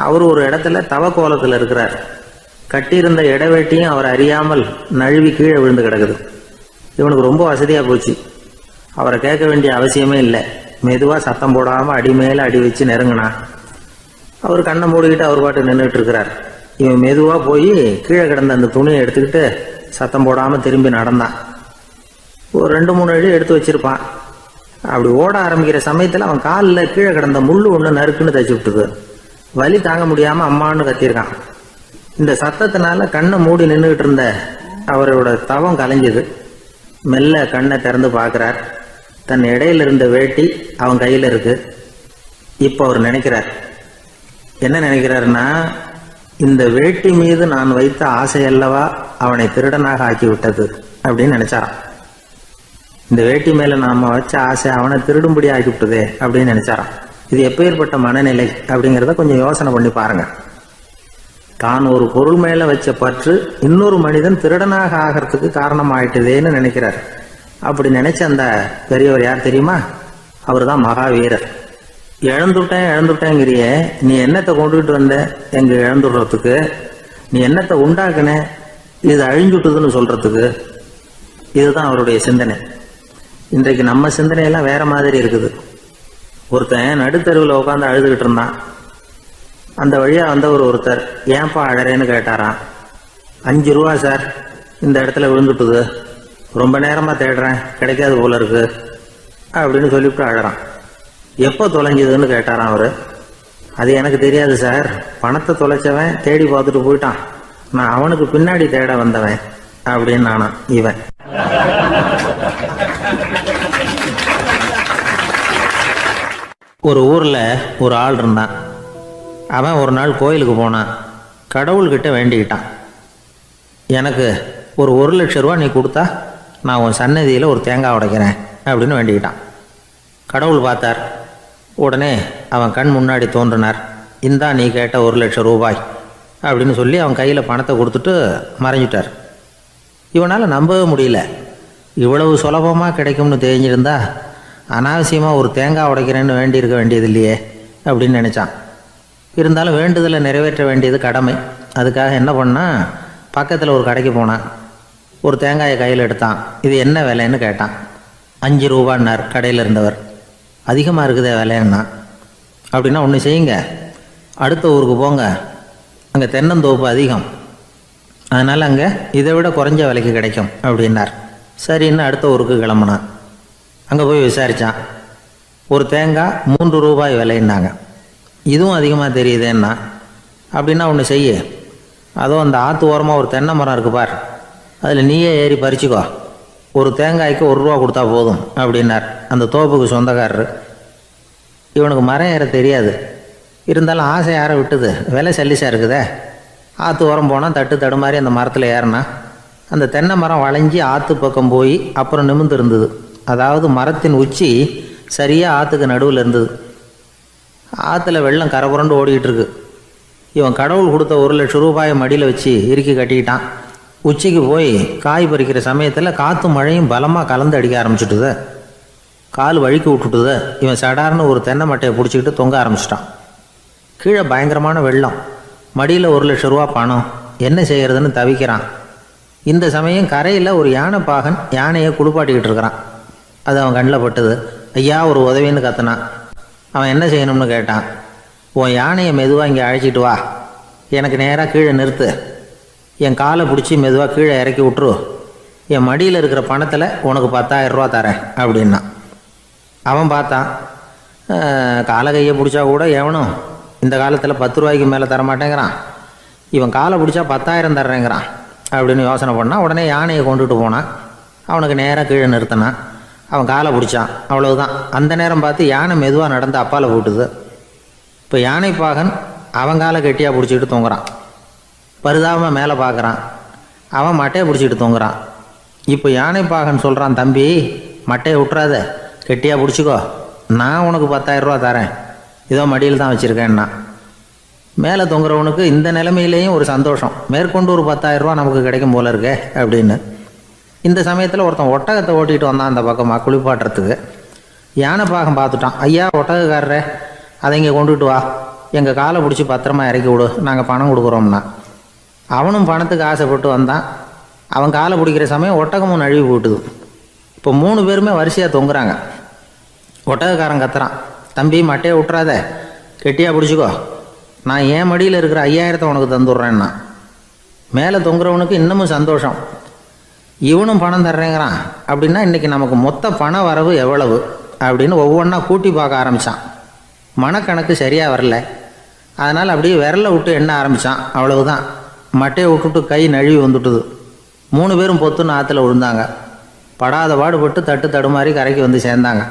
அவர் ஒரு இடத்துல தவக்கோலத்தில் இருக்கிறார். கட்டியிருந்த இடவேட்டியும் அவர் அறியாமல் நழுவி கீழே விழுந்து கிடக்குது. இவனுக்கு ரொம்ப வசதியாக போச்சு. அவரை கேட்க வேண்டிய அவசியமே இல்லை. மெதுவாக சத்தம் போடாமல் அடி மேலே அடி வச்சு நெருங்கினான். அவர் கண்ணை மூடிக்கிட்டு அவர் பாட்டு நின்றுட்டு இருக்கிறார். இவன் மெதுவாக போய் கீழே கிடந்த அந்த துணியை எடுத்துக்கிட்டு சத்தம் போடாமல் திரும்பி நடந்தான். ஒரு 2-3 அடி எடுத்து வச்சிருப்பான். அப்படி ஓட ஆரம்பிக்கிற சமயத்தில் அவன் காலில் கீழே கிடந்த முள்ளு ஒன்று நறுக்குன்னு தச்சு விட்டுது. வலி தாங்க முடியாமல் அம்மான்னு கத்தியிருக்கான். இந்த சத்தத்தினால கண்ணை மூடி நின்றுகிட்டு இருந்த அவரோட தவம் கலைஞ்சது. மெல்ல கண்ணை திறந்து பார்க்குறார். தன் இடையில இருந்த வேட்டி அவன் கையில் இருக்கு. இப்போ அவர் நினைக்கிறார், என்ன நினைக்கிறாருன்னா, இந்த வேட்டி மீது நான் வைத்த ஆசையல்லவா அவனை திருடனாக ஆக்கி விட்டது அப்படின்னு நினைச்சாராம். இந்த வேட்டி மேல நாம வச்ச ஆசை அவனை திருடும்படி ஆக்கி விட்டதே அப்படின்னு நினைச்சாராம். இது எப்பேற்பட்ட மனநிலை அப்படிங்கிறத கொஞ்சம் யோசனை பண்ணி பாருங்க. தான் ஒரு பொருள் மேல வச்ச பற்று இன்னொரு மனிதன் திருடனாக ஆகிறதுக்கு காரணம் ஆயிட்டுதேன்னு நினைக்கிறார். அப்படி நினைச்ச அந்த பெரியவர் யார் தெரியுமா? அவர் தான் மகாவீரர். இழந்துட்டேங்கிறியே, நீ என்னத்தை கொண்டுகிட்டு வந்த எங்க இழந்துடுறதுக்கு? நீ என்னத்தை உண்டாக்குன இது அழிஞ்சுட்டுதுன்னு சொல்றதுக்கு? இதுதான் அவருடைய சிந்தனை. இன்றைக்கு நம்ம சிந்தனையெல்லாம் வேற மாதிரி இருக்குது. ஒருத்தன் நடுத்தருவில் உட்காந்து அழுதுகிட்டு இருந்தான். அந்த வழியா வந்தவர் ஒருத்தர், ஏன்பா அழறேன்னு கேட்டாராம். 5 ரூபா சார், இந்த இடத்துல விழுந்துட்டுது, ரொம்ப நேரமா தேடுறேன், கிடைக்காது போல இருக்கு அப்படின்னு சொல்லிவிட்டு அழறான். எப்போ தொலைஞ்சதுன்னு கேட்டாராம் அவரு. அது எனக்கு தெரியாது சார், பணத்தை தொலைச்சவன் தேடி பார்த்துட்டு போயிட்டான், நான் அவனுக்கு பின்னாடி தேட வந்தவன் அப்படின்னு நானா இவன். ஒரு ஊர்ல ஒரு ஆள் இருந்தான். அவன் ஒரு நாள் கோயிலுக்கு போனான். கடவுள்கிட்ட வேண்டிக்கிட்டான், எனக்கு ஒரு 1,00,000 ரூபா நீ கொடுத்தா நான் உன் சன்னதியில் ஒரு தேங்காய் உடைக்கிறேன் அப்படின்னு வேண்டிக்கிட்டான். கடவுள் பார்த்தார். உடனே அவன் கண் முன்னாடி தோன்றினார். இந்தா நீ கேட்ட 1,00,000 ரூபாய் அப்படின்னு சொல்லி அவன் கையில் பணத்தை கொடுத்துட்டு மறைஞ்சிட்டார். இவனால் நம்பவே முடியல. இவ்வளவு சுலபமாக கிடைக்கும்னு தெரிஞ்சிருந்தா அனாவசியமாக ஒரு தேங்காய் உடைக்கிறேன்னு வேண்டியிருக்க வேண்டியது இல்லையே அப்படின்னு நினச்சான். இருந்தாலும் வேண்டுதலை நிறைவேற்ற வேண்டியது கடமை. அதுக்காக என்ன பண்ணால், பக்கத்தில் ஒரு கடைக்கு போனான். ஒரு தேங்காயை கையில் எடுத்தான். இது என்ன விலைன்னு கேட்டான். 5 ரூபான்னார் கடையில் இருந்தவர். அதிகமாக இருக்குதே விலைன்னா. அப்படின்னா ஒன்று செய்யுங்க, அடுத்த ஊருக்கு போங்க, அங்கே தென்னந்தோப்பு அதிகம், அதனால் அங்கே இதை விட குறைஞ்ச விலைக்கு கிடைக்கும் அப்படின்னார். சரின்னு அடுத்த ஊருக்கு கிளம்புனான். அங்கே போய் விசாரித்தான். ஒரு தேங்காய் 3 ரூபாய் விலைன்னாங்க. இதுவும் அதிகமாக தெரியுதேன்னா. அப்படின்னா ஒன்று செய்ய, அதோ அந்த ஆற்று ஓரமாக ஒரு தென்னை மரம் இருக்கு பார், அதில் நீயே ஏறி பறிச்சுக்கோ, ஒரு தேங்காய்க்கு 1 ரூபா கொடுத்தா போதும் அப்படின்னார் அந்த தோப்புக்கு சொந்தக்காரரு. இவனுக்கு மரம் ஏற தெரியாது. இருந்தாலும் ஆசை யாரை விட்டுது, விலை சல்லிசாக இருக்குதே. ஆற்று ஓரம் போனால் தட்டு தடுமாறி அந்த மரத்தில் ஏறினா அந்த தென்னை மரம் வளைஞ்சி ஆற்று பக்கம் போய் அப்புறம் நிமிர்ந்து இருந்தது. அதாவது மரத்தின் உச்சி சரியாக ஆற்றுக்கு நடுவில் இருந்தது. ஆற்றுல வெள்ளம் கரை புரண்டு ஓடிக்கிட்டு இருக்கு. இவன் கடவுள் கொடுத்த 1,00,000 ரூபாயை மடியில் வச்சு இறுக்கி கட்டிக்கிட்டான். உச்சிக்கு போய் காய் பறிக்கிற சமயத்தில் காற்று மழையும் பலமாக கலந்து அடிக்க ஆரம்பிச்சுட்டுது. கால் வழுக்கி விட்டுட்டுது. இவன் சடார்னு ஒரு தென்னை மட்டையை பிடிச்சிக்கிட்டு தொங்க ஆரம்பிச்சிட்டான். கீழே பயங்கரமான வெள்ளம், மடியில் 1,00,000 ரூபா பணம், என்ன செய்கிறதுன்னு தவிக்கிறான். இந்த சமயம் கரையில் ஒரு யானை பாகன் யானையை குளிப்பாட்டிக்கிட்டு இருக்கிறான். அது அவன் கண்ணில் பட்டுது. ஐயா ஒரு உதவின்னு கத்துனான். அவன் என்ன செய்யணும்னு கேட்டான். உன் யானையை மெதுவாக இங்கே அழைச்சிட்டு வா, எனக்கு நேராக கீழே நிறுத்து, என் காலை பிடிச்சி மெதுவாக கீழே இறக்கி விட்டுரு, என் மடியில் இருக்கிற பணத்தில் உனக்கு 10,000 ரூபா தரேன் அப்படின்னா. அவன் பார்த்தான். காலை கையை பிடிச்சா கூட எவனும் இந்த காலத்தில் 10 ரூபாய்க்கு மேலே தரமாட்டேங்கிறான், இவன் காலை பிடிச்சா 10,000 தர்றேங்கிறான் அப்படின்னு யோசனை பண்ணால் உடனே யானையை கொண்டுட்டு போனான். அவனுக்கு நேராக கீழே நிறுத்தினான். அவன் காலை பிடிச்சான், அவ்வளவுதான். அந்த நேரம் பார்த்து யானை மெதுவாக நடந்து அப்பால் போட்டுது. இப்போ யானைப்பாகன் அவன் காலை கெட்டியாக பிடிச்சிக்கிட்டு தூங்குறான். பரிதாபமாக மேலே பார்க்குறான், அவன் மட்டையை பிடிச்சிக்கிட்டு தூங்குறான். இப்போ யானைப்பாகன் சொல்கிறான், தம்பி மட்டையை விட்டுறாத, கெட்டியாக பிடிச்சிக்கோ, நான் உனக்கு 10,000 ரூபா தரேன், இதோ மடியில் தான் வச்சுருக்கேன்னா. மேலே தொங்குறவனுக்கு இந்த நிலைமையிலேயும் ஒரு சந்தோஷம், மேற்கொண்டு ஒரு 10,000 ரூபா நமக்கு கிடைக்கும் போல இருக்கே அப்படின்னு. இந்த சமயத்தில் ஒருத்தன் ஒட்டகத்தை ஓட்டிகிட்டு வந்தான் அந்த பக்கமாக குளிப்பாட்டுறதுக்கு. யானைப்பாகன் பார்த்துட்டான், ஐயா ஒட்டகக்காரரே, அதை இங்கே கொண்டுட்டு வா, எங்கள் காலை பிடிச்சி பத்திரமா இறக்கி விடு, நாங்கள் பணம் கொடுக்குறோம்னா. அவனும் பணத்துக்கு ஆசைப்பட்டு வந்தான். அவன் காலை பிடிக்கிற சமயம் ஒட்டகமும் நழுவி போட்டுது. இப்போ 3 பேருமே வரிசையாக தொங்குறாங்க. ஒட்டகக்காரன் கத்துறான், தம்பி மட்டையை விட்டுறாத, கெட்டியாக பிடிச்சிக்கோ, நான் என் மடியில் இருக்கிற 5,000 உனக்கு தந்துடுறேன்னா. மேலே தொங்குறவனுக்கு இன்னமும் சந்தோஷம், இவனும் பணம் தர்றேங்கிறான் அப்படின்னா இன்றைக்கி நமக்கு மொத்த பண வரவு எவ்வளவு அப்படின்னு ஒவ்வொன்றா கூட்டி பார்க்க ஆரம்பித்தான். மனக்கணக்கு சரியாக வரல, அதனால் அப்படியே விரலை விட்டு எண்ண ஆரம்பித்தான். அவ்வளவுதான், மட்டையை விட்டுட்டு கை நழுவி வந்துட்டுது. 3 பேரும் பொத்துன்னு ஆற்றுல விழுந்தாங்க. படாத பாடுபட்டு தட்டு தடுமாறி கரைக்கு வந்து சேர்ந்தாங்க.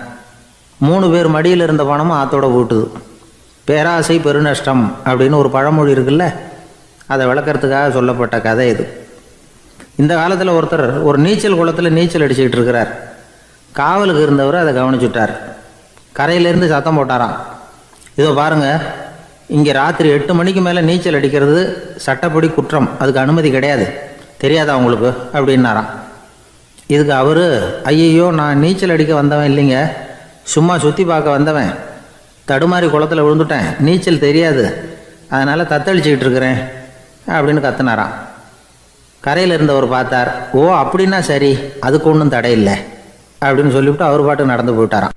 3 பேர் மடியில் இருந்த பணமும் ஆற்றோட போட்டுது. பேராசை பெருநஷ்டம் அப்படின்னு ஒரு பழமொழி இருக்குல்ல, அதை விளக்கறதுக்காக சொல்லப்பட்ட கதை இது. இந்த காலத்தில் ஒருத்தர் ஒரு நீச்சல் குளத்தில் நீச்சல் அடிச்சுக்கிட்டு இருக்கிறார். காவலுக்கு இருந்தவர் அதை கவனிச்சுட்டார். கரையிலேருந்து சத்தம் போட்டாராம், இதோ பாருங்க, இங்கே ராத்திரி 8 மணிக்கு மேலே நீச்சல் அடிக்கிறது சட்டப்படி குற்றம், அதுக்கு அனுமதி கிடையாது, தெரியாதா உங்களுக்கு அப்படின்னாராம். இதுக்கு அவர், ஐயையோ நான் நீச்சல் அடிக்க வந்தவன் இல்லைங்க, சும்மா சுற்றி பார்க்க வந்தவன், தடுமாறி குளத்தில் விழுந்துட்டேன், நீச்சல் தெரியாது, அதனால் தத்தளிச்சுக்கிட்டு இருக்கிறேன் அப்படின்னு கத்துனாராம். கரையில் இருந்தவர் பார்த்தார், ஓ அப்படின்னா சரி, அதுக்கு ஒன்றும் தடை இல்லை அப்படின்னு சொல்லிவிட்டு அவர் பாட்டு நடந்து போயிட்டாராம்.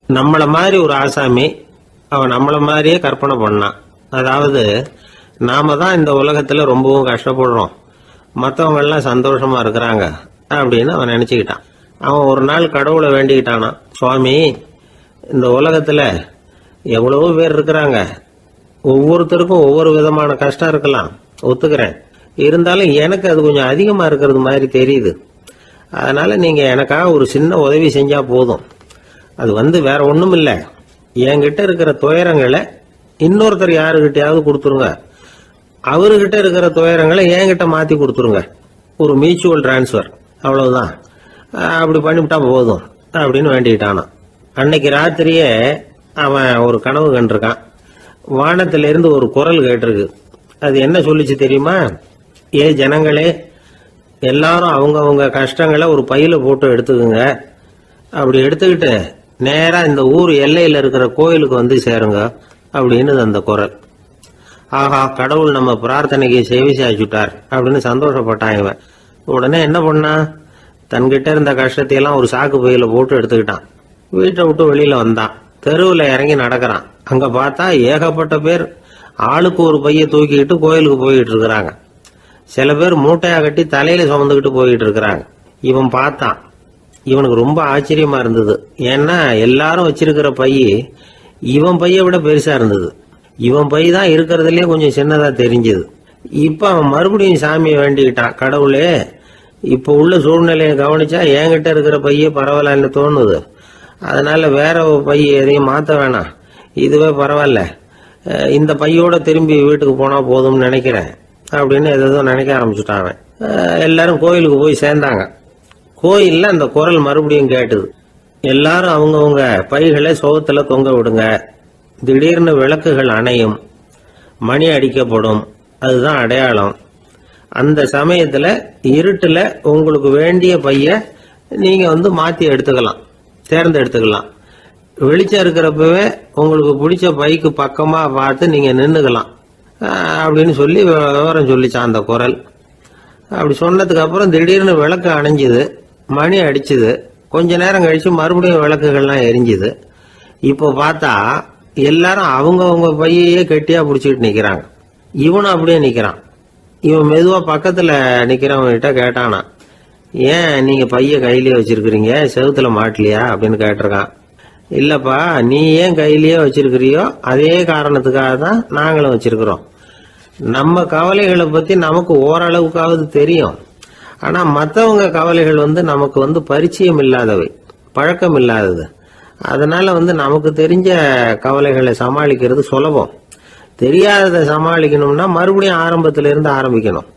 நம்மளை மாதிரி ஒரு ஆசாமி அவன் நம்மளை மாதிரியே கற்பனை பண்ணான். அதாவது நாம தான் இந்த உலகத்துல ரொம்பவும் கஷ்டப்படுறோம், மற்றவங்க எல்லாம் சந்தோஷமா இருக்கிறாங்க அப்படின்னு அவன் நினைச்சுக்கிட்டான். அவன் ஒரு நாள் கடவுளை வேண்டிக்கிட்டானான், சுவாமி இந்த உலகத்துல எவ்வளவோ பேர் இருக்கிறாங்க, ஒவ்வொருத்தருக்கும் ஒவ்வொரு விதமான கஷ்டம் இருக்கலாம், ஒத்துக்கிறேன், இருந்தாலும் எனக்கு அது கொஞ்சம் அதிகமா இருக்கிறது மாதிரி தெரியுது, அதனால நீங்க எனக்காக ஒரு சின்ன உதவி செஞ்சா போதும். அது வேற ஒண்ணும் இல்லை, என்கிட்ட இருக்கிற துயரங்களை இன்னொருத்தர் யாருக்கிட்டையாவது கொடுத்துருங்க, அவர்கிட்ட இருக்கிற துயரங்களை என்கிட்ட மாத்தி கொடுத்துருங்க, ஒரு மியூச்சுவல் டிரான்ஸ்ஃபர், அவ்வளவுதான், அப்படி பண்ணிவிட்டா போதும் அப்படின்னு வேண்டிக்கிட்டானா. அன்னைக்கு ராத்திரியே அவன் ஒரு கனவு கண்டிருக்கான். வானத்திலிருந்து ஒரு குரல் கேட்டிருக்கு. அது என்ன சொல்லிச்சு தெரியுமா? ஏ ஜனங்களே, எல்லாரும் அவங்கவுங்க கஷ்டங்களை ஒரு பையில போட்டு எடுத்துக்குங்க, அப்படி எடுத்துக்கிட்டு நேரா இந்த ஊர் எல்லையில இருக்கிற கோயிலுக்கு வந்து சேருங்க அப்படின்னு அந்த குரல். ஆஹா, கடவுள் நம்ம பிரார்த்தனைக்கு செவி சாய்ச்சுட்டார் அப்படின்னு சந்தோஷப்பட்டான் இவன். உடனே என்ன பண்ணா, தன்கிட்ட இருந்த கஷ்டத்தையெல்லாம் ஒரு சாக்கு பையில போட்டு எடுத்துக்கிட்டான். வீட்டை விட்டு வெளியில வந்தான். தெருவில் இறங்கி நடக்கிறான். அங்க பார்த்தா ஏகப்பட்ட பேர் ஆளுக்கு ஒரு பைய தூக்கிக்கிட்டு கோயிலுக்கு போயிட்டு இருக்கிறாங்க. சில பேர் மூட்டையா கட்டி தலையில சுமந்துக்கிட்டு போயிட்டு இருக்கிறாங்க. இவன் பார்த்தான். இவனுக்கு ரொம்ப ஆச்சரியமா இருந்தது. ஏன்னா எல்லாரும் வச்சிருக்கிற பைய இவன் பைய விட பெருசா இருந்தது. இவன் பை தான் இருக்கிறதுலயே கொஞ்சம் சின்னதா தெரிஞ்சது. இப்ப அவன் மறுபடியும் சாமியை வேண்டிக்கிட்டான், கடவுளே இப்ப உள்ள சூழ்நிலையை கவனிச்சா என்கிட்ட இருக்கிற பைய பரவாயில்லன்னு தோணுது, அதனால வேற பைய எதையும் மாத்த வேணாம், இதுவே பரவாயில்ல, இந்த பையோட திரும்பி வீட்டுக்கு போனா போதும்னு நினைக்கிறேன் அப்படின்னு எதோ நினைக்க ஆரம்பிச்சுட்டான் அவன். எல்லாரும் கோயிலுக்கு போய் சேர்ந்தாங்க. கோயில்ல அந்த குரல் மறுபடியும் கேட்டுது. எல்லாரும் அவங்கவுங்க பைகளை சோகத்துல தொங்க விடுங்க, திடீர்னு விளக்குகள் அணையும், மணி அடிக்கப்படும், அதுதான் அடையாளம். அந்த சமயத்துல இருட்டுல உங்களுக்கு வேண்டிய பைய நீங்க மாத்தி எடுத்துக்கலாம், தேர்ந்தெடுத்துக்கலாம். வெளிச்சம் இருக்கிறப்பவே உங்களுக்கு பிடிச்ச பைக்கு பக்கமா பார்த்து நீங்க நின்னுக்கலாம் அப்படின்னு சொல்லி விவரம் சொல்லிச்சான் அந்த குரல். அப்படி சொன்னதுக்கு அப்புறம் திடீர்னு விளக்கு அணைஞ்சுது, மணி அடிச்சுது. கொஞ்ச நேரம் கழிச்சு மறுபடியும் விளக்குகள்லாம் எரிஞ்சுது. இப்போ பார்த்தா எல்லாரும் அவங்கவுங்க பையையே கெட்டியா பிடிச்சிட்டு நிக்கிறாங்க. இவனும் அப்படியே நிக்கிறான். இவன் மெதுவா பக்கத்துல நிக்கிறவன்கிட்ட கேட்டானா, ஏன் நீங்க பைய கையிலேயே வச்சிருக்கிறீங்க, செவுத்துல மாட்டலையா அப்படின்னு கேட்டிருக்கான். இல்லப்பா, நீ ஏன் கையிலேயே வச்சிருக்கிறியோ அதே காரணத்துக்காக தான் நாங்களும் வச்சிருக்கிறோம். நம்ம கவலைகளை பத்தி நமக்கு ஓரளவுக்காவது தெரியும். ஆனா மற்றவங்க கவலைகள் நமக்கு பரிச்சயம் இல்லாதவை, பழக்கம் இல்லாதது. அதனால நமக்கு தெரிஞ்ச கவலைகளை சமாளிக்கிறது சுலபம். தெரியாததை சமாளிக்கணும்னா மறுபடியும் ஆரம்பத்துல இருந்து ஆரம்பிக்கணும்.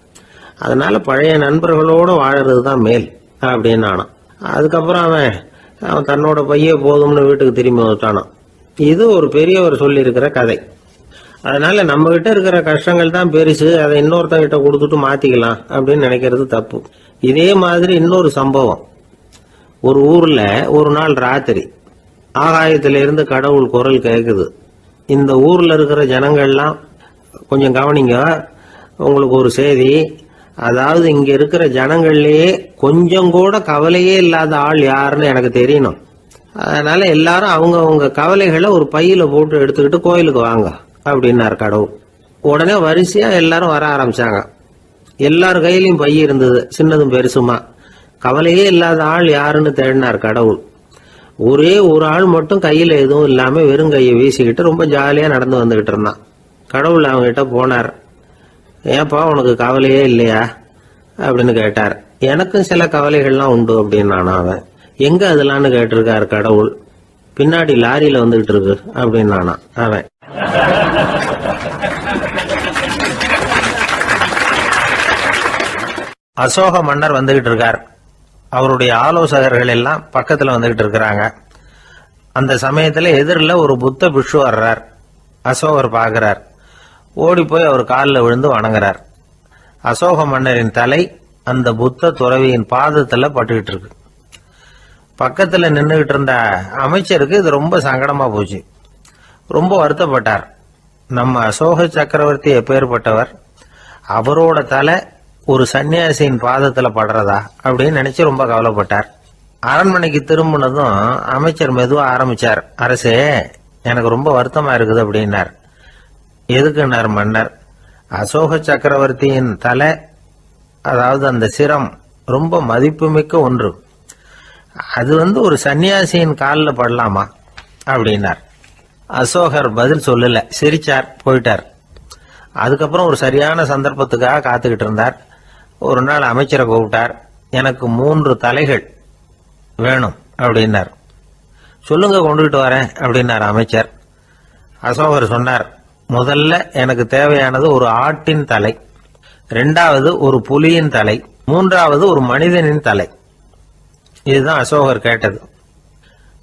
அதனால பழைய நண்பர்களோட வாழறது தான் மேல் அப்படின்னு ஆனான். அதுக்கப்புறம் அவன் தன்னோட பைய போதும்னு வீட்டுக்கு திரும்பி வந்துட்டானான். இது ஒரு பெரியவர் சொல்லி இருக்கிற கதை. அதனால நம்ம கிட்ட இருக்கிற கஷ்டங்கள் தான் பெருசு, அதை இன்னொருத்தங்கிட்ட கொடுத்துட்டு மாத்திக்கலாம் அப்படின்னு நினைக்கிறது தப்பு. இதே மாதிரி இன்னொரு சம்பவம். ஒரு ஊர்ல ஒரு நாள் ராத்திரி ஆகாயத்திலிருந்து கடவுள் குரல் கேட்குது. இந்த ஊர்ல இருக்கிற ஜனங்கள்லாம் கொஞ்சம் கவனிங்க, உங்களுக்கு ஒரு செய்தி. அதாவது இங்க இருக்கிற ஜனங்கள்லயே கொஞ்சம் கூட கவலையே இல்லாத ஆள் யாருன்னு எனக்கு தெரியணும். அதனால எல்லாரும் அவங்க கவலைகளை ஒரு பையில போட்டு எடுத்துக்கிட்டு கோயிலுக்கு வாங்க அப்படின்னாரு கடவுள். உடனே வரிசையா எல்லாரும் வர ஆரம்பிச்சாங்க. எல்லார் கையிலயும் பை இருந்தது, சின்னதும் பெருசுமா. கவலையே இல்லாத ஆள் யாருன்னு தேடினார் கடவுள். ஒரே ஒரு ஆள் மட்டும் கையில எதுவும் இல்லாம வெறும் கையை வீசிக்கிட்டு ரொம்ப ஜாலியா நடந்து வந்துகிட்டு இருந்தான். கடவுள் அவங்ககிட்ட போனார். ஏப்பா, உனக்கு கவலையே இல்லையா அப்படின்னு கேட்டார். எனக்கும் சில கவலைகள்லாம் உண்டு அப்படின்னு அவன். எங்க அதெல்லாம்னு கேட்டிருக்காரு கடவுள். பின்னாடி லாரியில வந்துகிட்டு இருக்கு அப்படின்னு அவன். அசோக மன்னர் வந்துகிட்டு இருக்கார். அவருடைய ஆலோசகர்கள் எல்லாம் பக்கத்துல வந்துகிட்டு இருக்கிறாங்க. அந்த சமயத்துல எதிரில் ஒரு புத்த பிக்ஷு வர்றார். அசோகர் பார்க்கிறார். ஓடி போய் அவர் காலில் விழுந்து வணங்குறார். அசோக மன்னரின் தலை அந்த புத்த துறவியின் பாதத்துல பட்டுக்கிட்டு இருக்கு. பக்கத்துல நின்றுகிட்டு இருந்த அமைச்சருக்கு இது ரொம்ப சங்கடமா போச்சு. ரொம்ப வருத்தப்பட்டார். நம்ம அசோக சக்கரவர்த்தி எப்பேற்பட்டவர், அவரோட தலை ஒரு சன்னியாசியின் பாதத்துல படுறதா அப்படின்னு நினைச்சு ரொம்ப கவலைப்பட்டார். அரண்மனைக்கு திரும்பினதும் அமைச்சர் மெதுவா ஆரம்பிச்சார். அரசே, எனக்கு ரொம்ப வருத்தமா இருக்குது அப்படின்னார். எதுக்குன்னார் மன்னர். அசோக சக்கரவர்த்தியின் தலை, அதாவது அந்த சிரம், ரொம்ப மதிப்புமிக்க ஒன்று. அது ஒரு சன்னியாசியின் காலில் படலாமா அப்படின்னார். அசோகர் பதில் சொல்லல, சிரிச்சார், போயிட்டார். அதுக்கப்புறம் ஒரு சரியான சந்தர்ப்பத்துக்காக காத்துக்கிட்டு இருந்தார். ஒரு நாள் அமைச்சரை கூப்பிட்டார். எனக்கு 3 தலைகள் வேணும் அப்படின்னார். சொல்லுங்க, கொண்டுகிட்டு வரேன் அப்படின்னார் அமைச்சர். அசோகர் சொன்னார், முதல்ல எனக்கு தேவையானது ஒரு ஆட்டின் தலை, 2வது ஒரு புலியின் தலை, 3வது ஒரு மனிதனின் தலை. இதுதான் அசோகர் கேட்டது.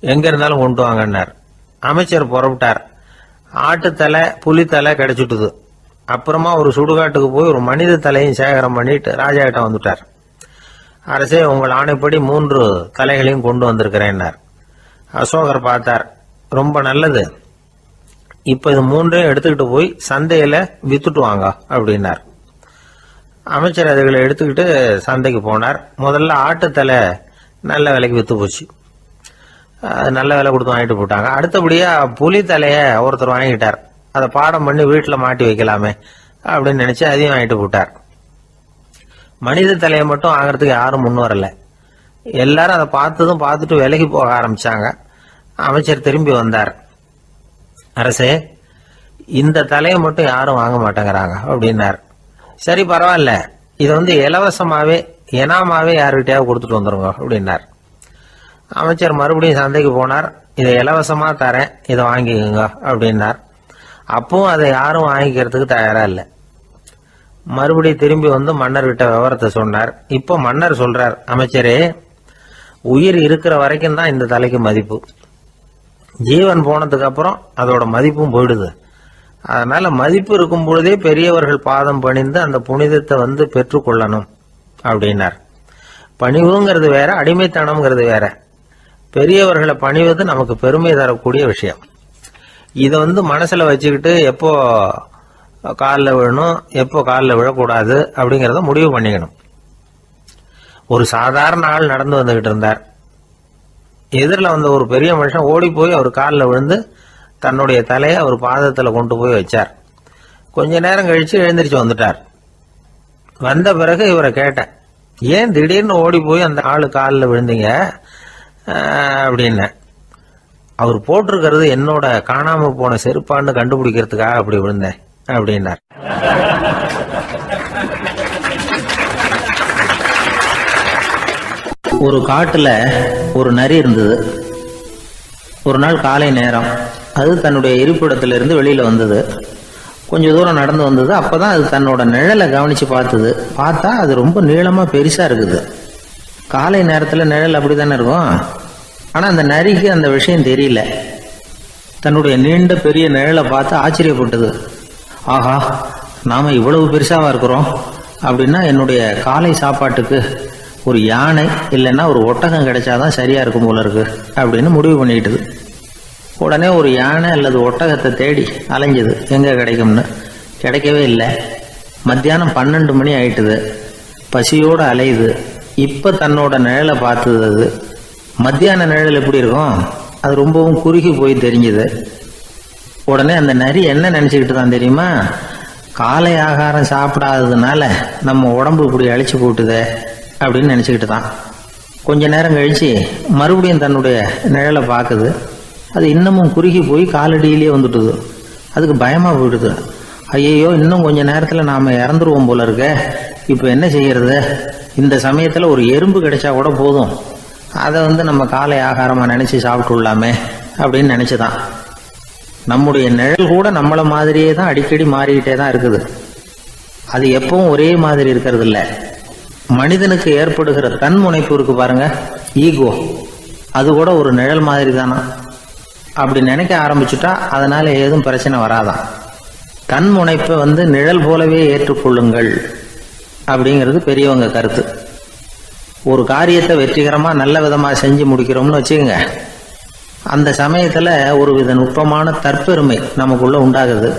எங்க இருந்தாலும் கொண்டு வாங்கன்னார். அமைச்சர் புறப்பட்டார். ஆட்டுத்தலை, புலித்தலை கிடைச்சிட்டுது. அப்புறமா ஒரு சுடுகாட்டுக்கு போய் ஒரு மனித தலையும் சேகரம் பண்ணிட்டு ராஜா கிட்ட வந்துட்டார். அரசே, உங்கள் ஆணைப்படி 3 தலைகளையும் கொண்டு வந்திருக்கிறேன்னார். அசோகர் பார்த்தார். ரொம்ப நல்லது, இப்ப இது 3ஐயும் எடுத்துக்கிட்டு போய் சந்தையில வித்துட்டு வாங்க அப்படின்னார். அமைச்சர் அதுகளை எடுத்துக்கிட்டு சந்தைக்கு போனார். முதல்ல ஆட்டுத்தலை நல்ல விலைக்கு வித்து போச்சு. நல்ல விலை கொடுத்து வாங்கிட்டு போட்டாங்க. அடுத்தபடியா புலி தலைய ஒருத்தர் வாங்கிட்டார். அதை பாடம் பண்ணி வீட்டில் மாட்டி வைக்கலாமே அப்படின்னு நினைச்சு அதையும் வாங்கிட்டு போட்டார். மனித தலையை மட்டும் வாங்கறதுக்கு யாரும் முன் வரல. எல்லாரும் அதை பார்த்துட்டு விலைக்கு போக ஆரம்பிச்சாங்க. அமைச்சர் திரும்பி வந்தார். அரசே, இந்த தலையை மட்டும் யாரும் வாங்க மாட்டேங்கிறாங்க அப்படின்னார். சரி, பரவாயில்ல, இதை இலவசமாவே எனாமாவே யாருக்கிட்டையாவது கொடுத்துட்டு வந்துருங்க அப்படின்னார். அமைச்சர் மறுபடியும் சந்தைக்கு போனார். இதை இலவசமா தரேன், இதை வாங்கிக்கோங்க அப்படின்னார். அப்பவும் அதை யாரும் வாங்கிக்கிறதுக்கு தயாரா இல்லை. மறுபடியும் திரும்பி வந்து மன்னர்கிட்ட விவரத்தை சொன்னார். இப்போ மன்னர் சொல்றார், அமைச்சரே, உயிர் இருக்கிற வரைக்கும் தான் இந்த தலைக்கு மதிப்பு. ஜீவன் போனதுக்கு அப்புறம் அதோட மதிப்பும் போயிடுது. அதனால மதிப்பு இருக்கும் பொழுதே பெரியவர்கள் பாதம் பணிந்து அந்த புனிதத்தை பெற்றுக்கொள்ளணும் அப்படின்னார். பணிவுங்கிறது வேற, அடிமைத்தனம்ங்கிறது வேற. பெரியவர்களை பணிவது நமக்கு பெருமை தரக்கூடிய விஷயம். இதை மனசுல வச்சுக்கிட்டு எப்போ காலில் விழணும், எப்போ காலில் விழக்கூடாது அப்படிங்கிறத முடிவு பண்ணிக்கணும். ஒரு சாதாரண ஆள் நடந்து வந்துகிட்டு இருந்தார். எதிரில் வந்த ஒரு பெரிய மனுஷன் ஓடி போய் அவர் காலில் விழுந்து தன்னுடைய தலையை அவர் பாதத்தில் கொண்டு போய் வச்சார். கொஞ்ச நேரம் கழிச்சு எழுந்திரிச்சு வந்துட்டார். வந்த பிறகு இவரை கேட்டேன், ஏன் திடீர்னு ஓடி போய் அந்த ஆளு காலில் விழுந்தீங்க அப்படின்னு. அவர் போட்டிருக்கிறது என்னோட காணாம போன செருப்பான்னு கண்டுபிடிக்கிறதுக்காக அப்படி விழுந்தேன் அப்படின்னார். ஒரு காட்டுல ஒரு நரி இருந்தது. ஒரு நாள் காலை நேரம் அது தன்னுடைய இருப்பிடத்திலிருந்து வெளியில வந்தது. கொஞ்ச தூரம் நடந்து வந்தது. அப்பதான் அது தன்னோட நிழலை கவனிச்சு பார்த்தது. பார்த்தா அது ரொம்ப நீளமா பெருசா இருக்குது. காலை நேரத்துல நிழல் அப்படித்தானே இருக்கும். ஆனா அந்த நரிக்கு அந்த விஷயம் தெரியல. தன்னுடைய நீண்ட பெரிய நிழலை பார்த்து ஆச்சரியப்பட்டது. ஆஹா, நாம இவ்வளவு பெருசாவா இருக்கிறோம் அப்படின்னா என்னுடைய காலை சாப்பாட்டுக்கு ஒரு யானை இல்லைன்னா ஒரு ஒட்டகம் கிடைச்சாதான் சரியா இருக்கும் போல இருக்கு அப்படின்னு முடிவு பண்ணிக்கிட்டது. உடனே ஒரு யானை அல்லது ஒட்டகத்தை தேடி அலைஞ்சது, எங்க கிடைக்கும்னு. கிடைக்கவே இல்லை. மத்தியானம் 12 மணி ஆயிட்டுது. பசியோடு அலையுது. இப்ப தன்னோட நிழலை பார்த்தது. அது மத்தியான நிழல் எப்படி இருக்கும்? அது ரொம்பவும் குறுகி போய் தெரிஞ்சுது. உடனே அந்த நரி என்ன நினைச்சுக்கிட்டு தான் தெரியுமா? காலை ஆகாரம் சாப்பிடாததுனால நம்ம உடம்பு இப்படி அழிச்சு போட்டுதே அப்படின்னு நினைச்சுக்கிட்டு தான். கொஞ்ச நேரம் கழிச்சு மறுபடியும் தன்னுடைய நிழலை பார்க்குது. அது இன்னமும் குறுகி போய் காலடியிலேயே வந்துட்டுது. அதுக்கு பயமா போயிடுது. ஐயோ, இன்னும் கொஞ்ச நேரத்துல நாம இறந்துருவோம் போல இருக்க. இப்ப என்ன செய்யறது? இந்த சமயத்துல ஒரு எறும்பு கிடைச்சா கூட போதும், அதை நம்ம காலை ஆகாரமா நினைச்சு சாப்பிட்டுள்ளாமே அப்படின்னு நினைச்சுதான். நம்முடைய நிழல் கூட நம்மள மாதிரியே தான் அடிக்கடி மாறிக்கிட்டே தான் இருக்குது. அது எப்பவும் ஒரே மாதிரி இருக்கிறது இல்ல. மனிதனுக்கு ஏற்படுகிற தன்முனைப்பு இருக்கு பாருங்க, ஈகோ, அது கூட ஒரு நிழல் மாதிரி தானா. அப்படி நினைக்க ஆரம்பிச்சுட்டா அதனால ஏதும் பிரச்சனை வராதான். தன்முனைப்பை நிழல் போலவே ஏற்றுக்கொள்ளுங்கள் அப்படிங்கிறது பெரியவங்க கருத்து. ஒரு காரியத்தை வெற்றிகரமா நல்ல விதமா செஞ்சு முடிக்கிறோம்னு வச்சுக்கோங்க. அந்த சமயத்துல ஒரு வித நுட்பமான தற்பெருமை நமக்குள்ள உண்டாகுது.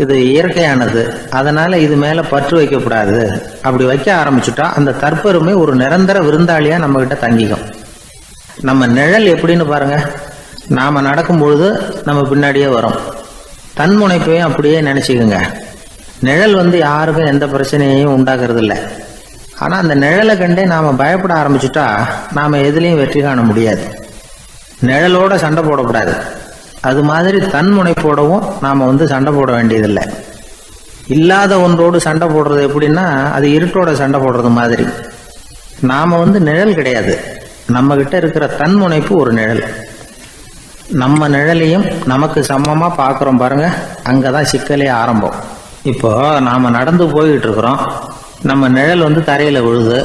இது இயற்கையானது, அதனால இது மேல பற்று வைக்கக்கூடாது. அப்படி வைக்க ஆரம்பிச்சுட்டா அந்த தற்பெருமை ஒரு நிரந்தர விருந்தாளியா நம்ம கிட்ட தங்கிக்கும். நம்ம நிழல் எப்படின்னு பாருங்க, நாம நடக்கும் பொழுது நம்ம பின்னாடியே வரும். தன்முனைப்பையும் அப்படியே நினைச்சுக்குங்க. நிழல் யாருக்கும் எந்த பிரச்சனையையும் உண்டாக்குறது இல்லை. ஆனா அந்த நிழலை கண்டே நாம பயப்பட ஆரம்பிச்சுட்டா நாம எதுலையும் வெற்றி காண முடியாது. நிழலோட சண்டை போடக்கூடாது. அது மாதிரி தன்முனைப்போடவும் நாம சண்டை போட வேண்டியதில்லை. இல்லாத ஒன்றோடு சண்டை போடுறது எப்படின்னா, அது இருட்டோட சண்டை போடுறது மாதிரி. நாம நிழல் கிடையாது. நம்ம கிட்ட இருக்கிற தன்முனைப்பு ஒரு நிழல். நம்ம நிழலையும் நமக்கு சமமா பாக்குறோம் பாருங்க, அங்கதான் சிக்கலே ஆரம்பம். இப்போ நாம நடந்து போயிட்டு இருக்கிறோம். நம்ம நிழல் தரையில விழுது.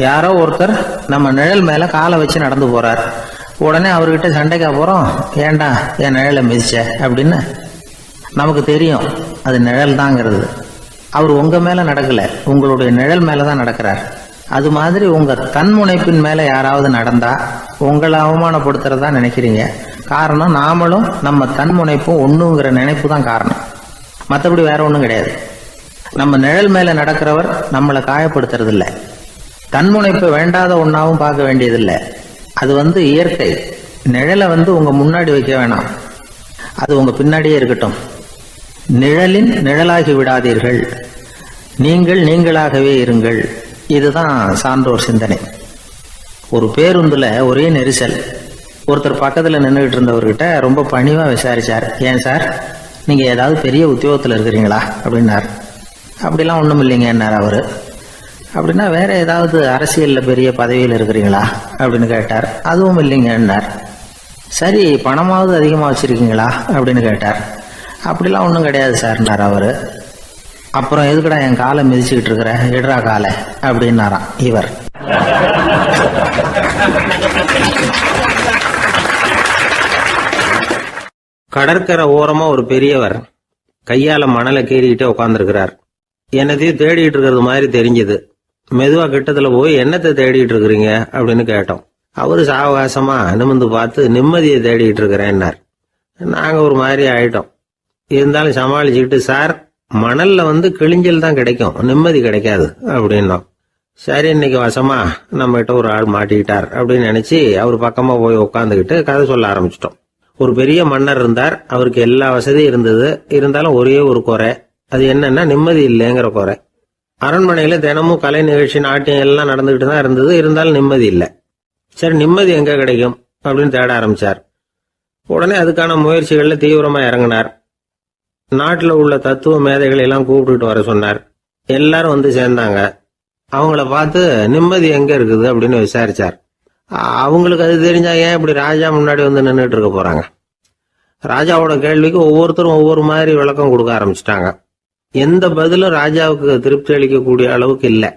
யாரோ ஒருத்தர் நம்ம நிழல் மேல காலை வச்சு நடந்து போறார். உடனே அவர்கிட்ட சண்டைக்கா போறோம், ஏண்டா என் நிழலை மிதிச்ச அப்படின்னு. நமக்கு தெரியும் அது நிழல் தாங்கிறது. அவர் உங்க மேல நடக்கல, உங்களுடைய நிழல் மேலதான் நடக்கிறார். அது மாதிரி உங்க தன்முனைப்பின் மேல யாராவது நடந்தா உங்களை அவமானப்படுத்துறதா நினைக்கிறீங்க. காரணம், நாமளும் நம்ம தன்முனைப்பும் ஒண்ணுங்கிற நினைப்பு தான் காரணம். மற்றபடி வேற ஒண்ணும் கிடையாது. நம்ம நிழல் மேல நடக்கிறவர் நம்மளை காயப்படுத்துறது இல்லை. தன்முனைப்பை வேண்டாத ஒன்னாவும் பார்க்க வேண்டியதில்லை. அது இயற்கை. நிழலை உங்க முன்னாடி வைக்க வேணாம், அது உங்க பின்னாடியே இருக்கட்டும். நிழலின் நிழலாகி விடாதீர்கள், நீங்கள் நீங்களாகவே இருங்கள். இதுதான் சான்றோர் சிந்தனை. ஒரு பேருந்துல ஒரே நெரிசல். ஒருத்தர் பக்கத்துல நின்றுகிட்டு இருந்தவர்கிட்ட ரொம்ப பணிவா விசாரிச்சார், ஏன் சார், நீங்க ஏதாவது பெரிய உத்தியோகத்துல இருக்கிறீங்களா அப்படின்னார். அப்படிலாம் ஒண்ணும் இல்லைங்கன்னார் அவரு. அப்படின்னா வேற ஏதாவது அரசியல்ல பெரிய பதவியில் இருக்கிறீங்களா அப்படின்னு கேட்டார். அதுவும் இல்லைங்கன்னார். சரி, பணமாவது அதிகமா வச்சிருக்கீங்களா அப்படின்னு கேட்டார். அப்படிலாம் ஒன்றும் கிடையாது சார்னார் அவரு. அப்புறம் எதுக்குடா என் காலை மிதிச்சுக்கிட்டு இருக்கிற, இடரா காலை அப்படின்னாராம் இவர். கடற்கரை ஓரமா ஒரு பெரியவர் கையால மணலை கீறிக்கிட்டே உட்காந்துருக்கிறார். என்னத்தையும் தேடிட்டு இருக்கிறது மாதிரி தெரிஞ்சது. மெதுவா கிட்டத்துல போய் என்னத்தை தேடிட்டு இருக்கிறீங்க அப்படின்னு கேட்டோம். அவரு சாவகாசமா நிமிர்ந்து பார்த்து நிம்மதியை தேடிட்டு இருக்கிறேன்னார். நாங்க ஒரு மாதிரி ஆயிட்டோம். இருந்தாலும் சமாளிச்சுக்கிட்டு, சார், மணல்ல கிழிஞ்சல் தான் கிடைக்கும், நிம்மதி கிடைக்காது அப்படின்னோம். சரி, இன்னைக்கு வசமா நம்ம கிட்ட ஒரு ஆள் மாட்டிக்கிட்டார் அப்படின்னு நினைச்சு அவர் பக்கமா போய் உட்காந்துக்கிட்டு கதை சொல்ல ஆரம்பிச்சிட்டோம். ஒரு பெரிய மன்னர் இருந்தார். அவருக்கு எல்லா வசதியும் இருந்தது. இருந்தாலும் ஒரே ஒரு குறை. அது என்னன்னா நிம்மதி இல்லைங்கிற குறை. அரண்மனையில் தினமும் கலை நிகழ்ச்சி, நாட்டியம் எல்லாம் நடந்துகிட்டு தான் இருந்தது. இருந்தாலும் நிம்மதி இல்லை. சரி, நிம்மதி எங்கே கிடைக்கும் அப்படின்னு தேட ஆரம்பித்தார். உடனே அதுக்கான முயற்சிகளில் தீவிரமாக இறங்கினார். நாட்டில் உள்ள தத்துவ மேதைகளை எல்லாம் கூப்பிட்டுட்டு வர சொன்னார். எல்லாரும் வந்து சேர்ந்தாங்க. அவங்கள பார்த்து நிம்மதி எங்கே இருக்குது அப்படின்னு விசாரிச்சார். அவங்களுக்கு அது தெரிஞ்சா ஏன் இப்படி ராஜா முன்னாடி வந்து நின்றுட்டு இருக்க போகிறாங்க? ராஜாவோட கேள்விக்கு ஒவ்வொருத்தரும் ஒவ்வொரு மாதிரி விளக்கம் கொடுக்க ஆரம்பிச்சிட்டாங்க. எந்த பதிலும் ராஜாவுக்கு திருப்தி அளிக்கக்கூடிய அளவுக்கு இல்லை.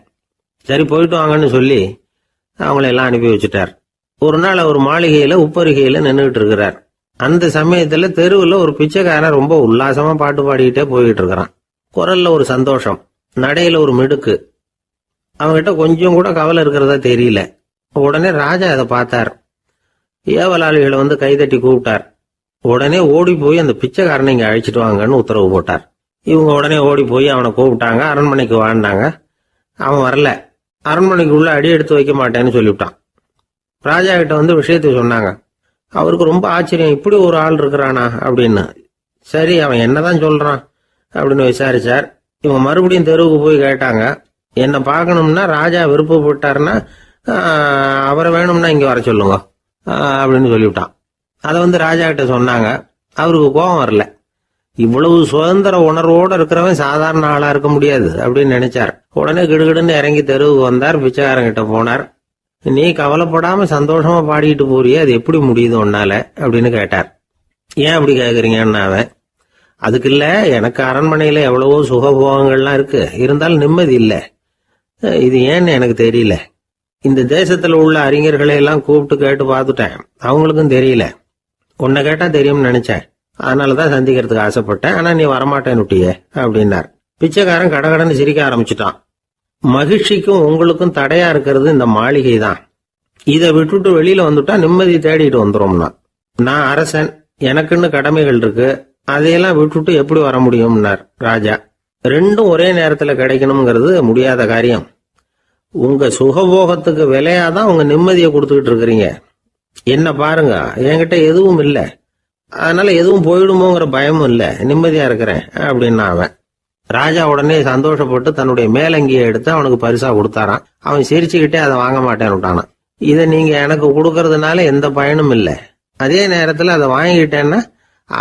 சரி, போயிட்டு வாங்கன்னு சொல்லி அவங்களெல்லாம் அனுப்பி வச்சுட்டார். ஒரு நாள் அவர் மாளிகையில் உப்பரிகையில் நின்றுட்டு இருக்கிறார். அந்த சமயத்தில் தெருவில் ஒரு பிச்சைக்காரன் ரொம்ப உல்லாசமாக பாட்டு பாடிக்கிட்டே போய்கிட்டு இருக்கிறான். குரல்ல ஒரு சந்தோஷம், நடையில ஒரு மிடுக்கு. அவங்ககிட்ட கொஞ்சம் கூட கவலை இருக்கிறதா தெரியல. உடனே ராஜா அதை பார்த்தார். ஏவலாளிகளை வந்து கைதட்டி கூப்பிட்டார். உடனே ஓடி போய் அந்த பிச்சைக்காரனை இங்கே அழைச்சிட்டு வாங்கன்னு உத்தரவு போட்டார். இவங்க உடனே ஓடி போய் அவனை கூப்பிட்டாங்க. அரண்மனைக்கு வாழ்ந்தாங்க. அவன் வரல. அரண்மனைக்குள்ள அடி எடுத்து வைக்க மாட்டேன்னு சொல்லிவிட்டான். ராஜா கிட்ட வந்து விஷயத்தை சொன்னாங்க. அவருக்கு ரொம்ப ஆச்சரியம், இப்படி ஒரு ஆள் இருக்கிறானா அப்படின்னு. சரி, அவன் என்னதான் சொல்றான் அப்படின்னு விசாரிச்சார். இவங்க மறுபடியும் தெருவுக்கு போய் கேட்டாங்க. என்னை பார்க்கணும்னா ராஜா விருப்பப்பட்டாருன்னா அவரை வேணும்னா இங்கே வர சொல்லுங்க அப்படின்னு சொல்லிவிட்டான். அதை வந்து ராஜா கிட்ட சொன்னாங்க. அவருக்கு கோபம் வரல. இவ்வளவு சுதந்திர உணர்வோடு இருக்கிறவன் சாதாரண ஆளா இருக்க முடியாது அப்படின்னு நினைச்சார். உடனே கிடுகிடுன்னு இறங்கி தெருவுக்கு வந்தார். பிச்சைக்காரங்கிட்ட போனார். நீ கவலைப்படாம சந்தோஷமா பாடிக்கிட்டு போறியே, அது எப்படி முடியுது உன்னால அப்படின்னு கேட்டார். ஏன் அப்படி கேட்குறீங்கன்னு அவன், அதுக்கு இல்ல, எனக்கு அரண்மனையில எவ்வளவோ சுகபோகங்கள்லாம் இருக்கு, இருந்தாலும் நிம்மதி இல்லை. இது ஏன்னு எனக்கு தெரியல. இந்த தேசத்துல உள்ள அறிஞர்களை எல்லாம் கூப்பிட்டு கேட்டு பார்த்துட்டேன், அவங்களுக்கும் தெரியல. உன்னை கேட்டா தெரியும்னு நினைச்சேன், அதனாலதான் சந்திக்கிறதுக்கு ஆசைப்பட்டேன். ஆனா நீ வரமாட்டேன்னுட்டியே அப்படின்னார். பிச்சைக்காரன் கடகடன்னு சிரிக்க ஆரம்பிச்சுட்டான். மகிழ்ச்சிக்கும் உங்களுக்கும் தடையா இருக்கிறது இந்த மாளிகை தான். இதை விட்டுட்டு வெளியில வந்துட்டா நிம்மதி தேடிட்டு வந்துடும்னா. நான் அரசன், எனக்குன்னு கடமைகள் இருக்கு, அதையெல்லாம் விட்டுட்டு எப்படி வர முடியும்னார் ராஜா. ரெண்டும் ஒரே நேரத்துல கிடைக்கணுங்கிறது முடியாத காரியம். உங்க சுகபோகத்துக்கு விலையாதான் உங்க நிம்மதியை கொடுத்துக்கிட்டு இருக்கிறீங்க. என்ன பாருங்க, என்கிட்ட எதுவும் இல்லை, அதனால எதுவும் போயிடுமோங்கிற பயமும் இல்லை, நிம்மதியா இருக்கிறேன் அப்படின்னா அவன். ராஜா உடனே சந்தோஷப்பட்டு தன்னுடைய மேலங்கியை எடுத்து அவனுக்கு பரிசா கொடுத்தாரான். அவன் சிரிச்சுக்கிட்டே அதை வாங்க மாட்டேன்னு விட்டானான். இதை நீங்க எனக்கு கொடுக்கறதுனால எந்த பயனும் இல்லை, அதே நேரத்துல அதை வாங்கிக்கிட்டேன்னா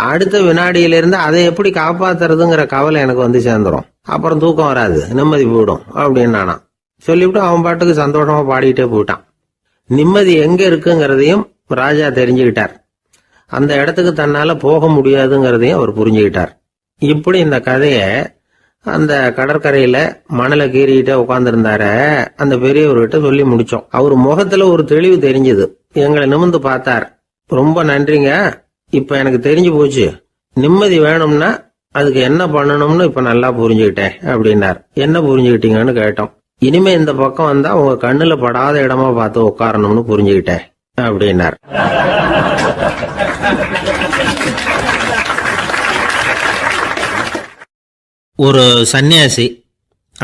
அடுத்த வினாடியிலிருந்து அதை எப்படி காப்பாத்துறதுங்கிற கவலை எனக்கு வந்து சேர்ந்துடும், அப்புறம் தூக்கம் வராது, நிம்மதி போயிடும் அப்படின்னு சொல்லிவிட்டு அவன் பாட்டுக்கு சந்தோஷமா பாடிக்கிட்டே போயிட்டான். நிம்மதி எங்க இருக்குங்கிறதையும் ராஜா தெரிஞ்சுக்கிட்டார். அந்த இடத்துக்கு தன்னால போக முடியாதுங்கிறதையும் அவர் புரிஞ்சுக்கிட்டார். இப்படி இந்த கதைய அந்த கடற்கரையில மணலை கீறிக்கிட்டே உட்காந்துருந்தார அந்த பெரியவர்கிட்ட சொல்லி முடிச்சோம். அவர் முகத்துல ஒரு தெளிவு தெரிஞ்சது. எங்களை நிமிர்ந்து பார்த்தார். ரொம்ப நன்றிங்க, இப்ப எனக்கு தெரிஞ்சு போச்சு, நிம்மதி வேணும்னா அதுக்கு என்ன பண்ணணும்னு இப்ப நல்லா புரிஞ்சுக்கிட்டேன் அப்படின்னார். என்ன புரிஞ்சுக்கிட்டீங்கன்னு கேட்டோம். இனிமே இந்த பக்கம் வந்தா உங்க கண்ணுல படாத இடமா பார்த்து உட்காரணும்னு புரிஞ்சுக்கிட்டேன் அப்படின்னார். ஒரு சன்னியாசி,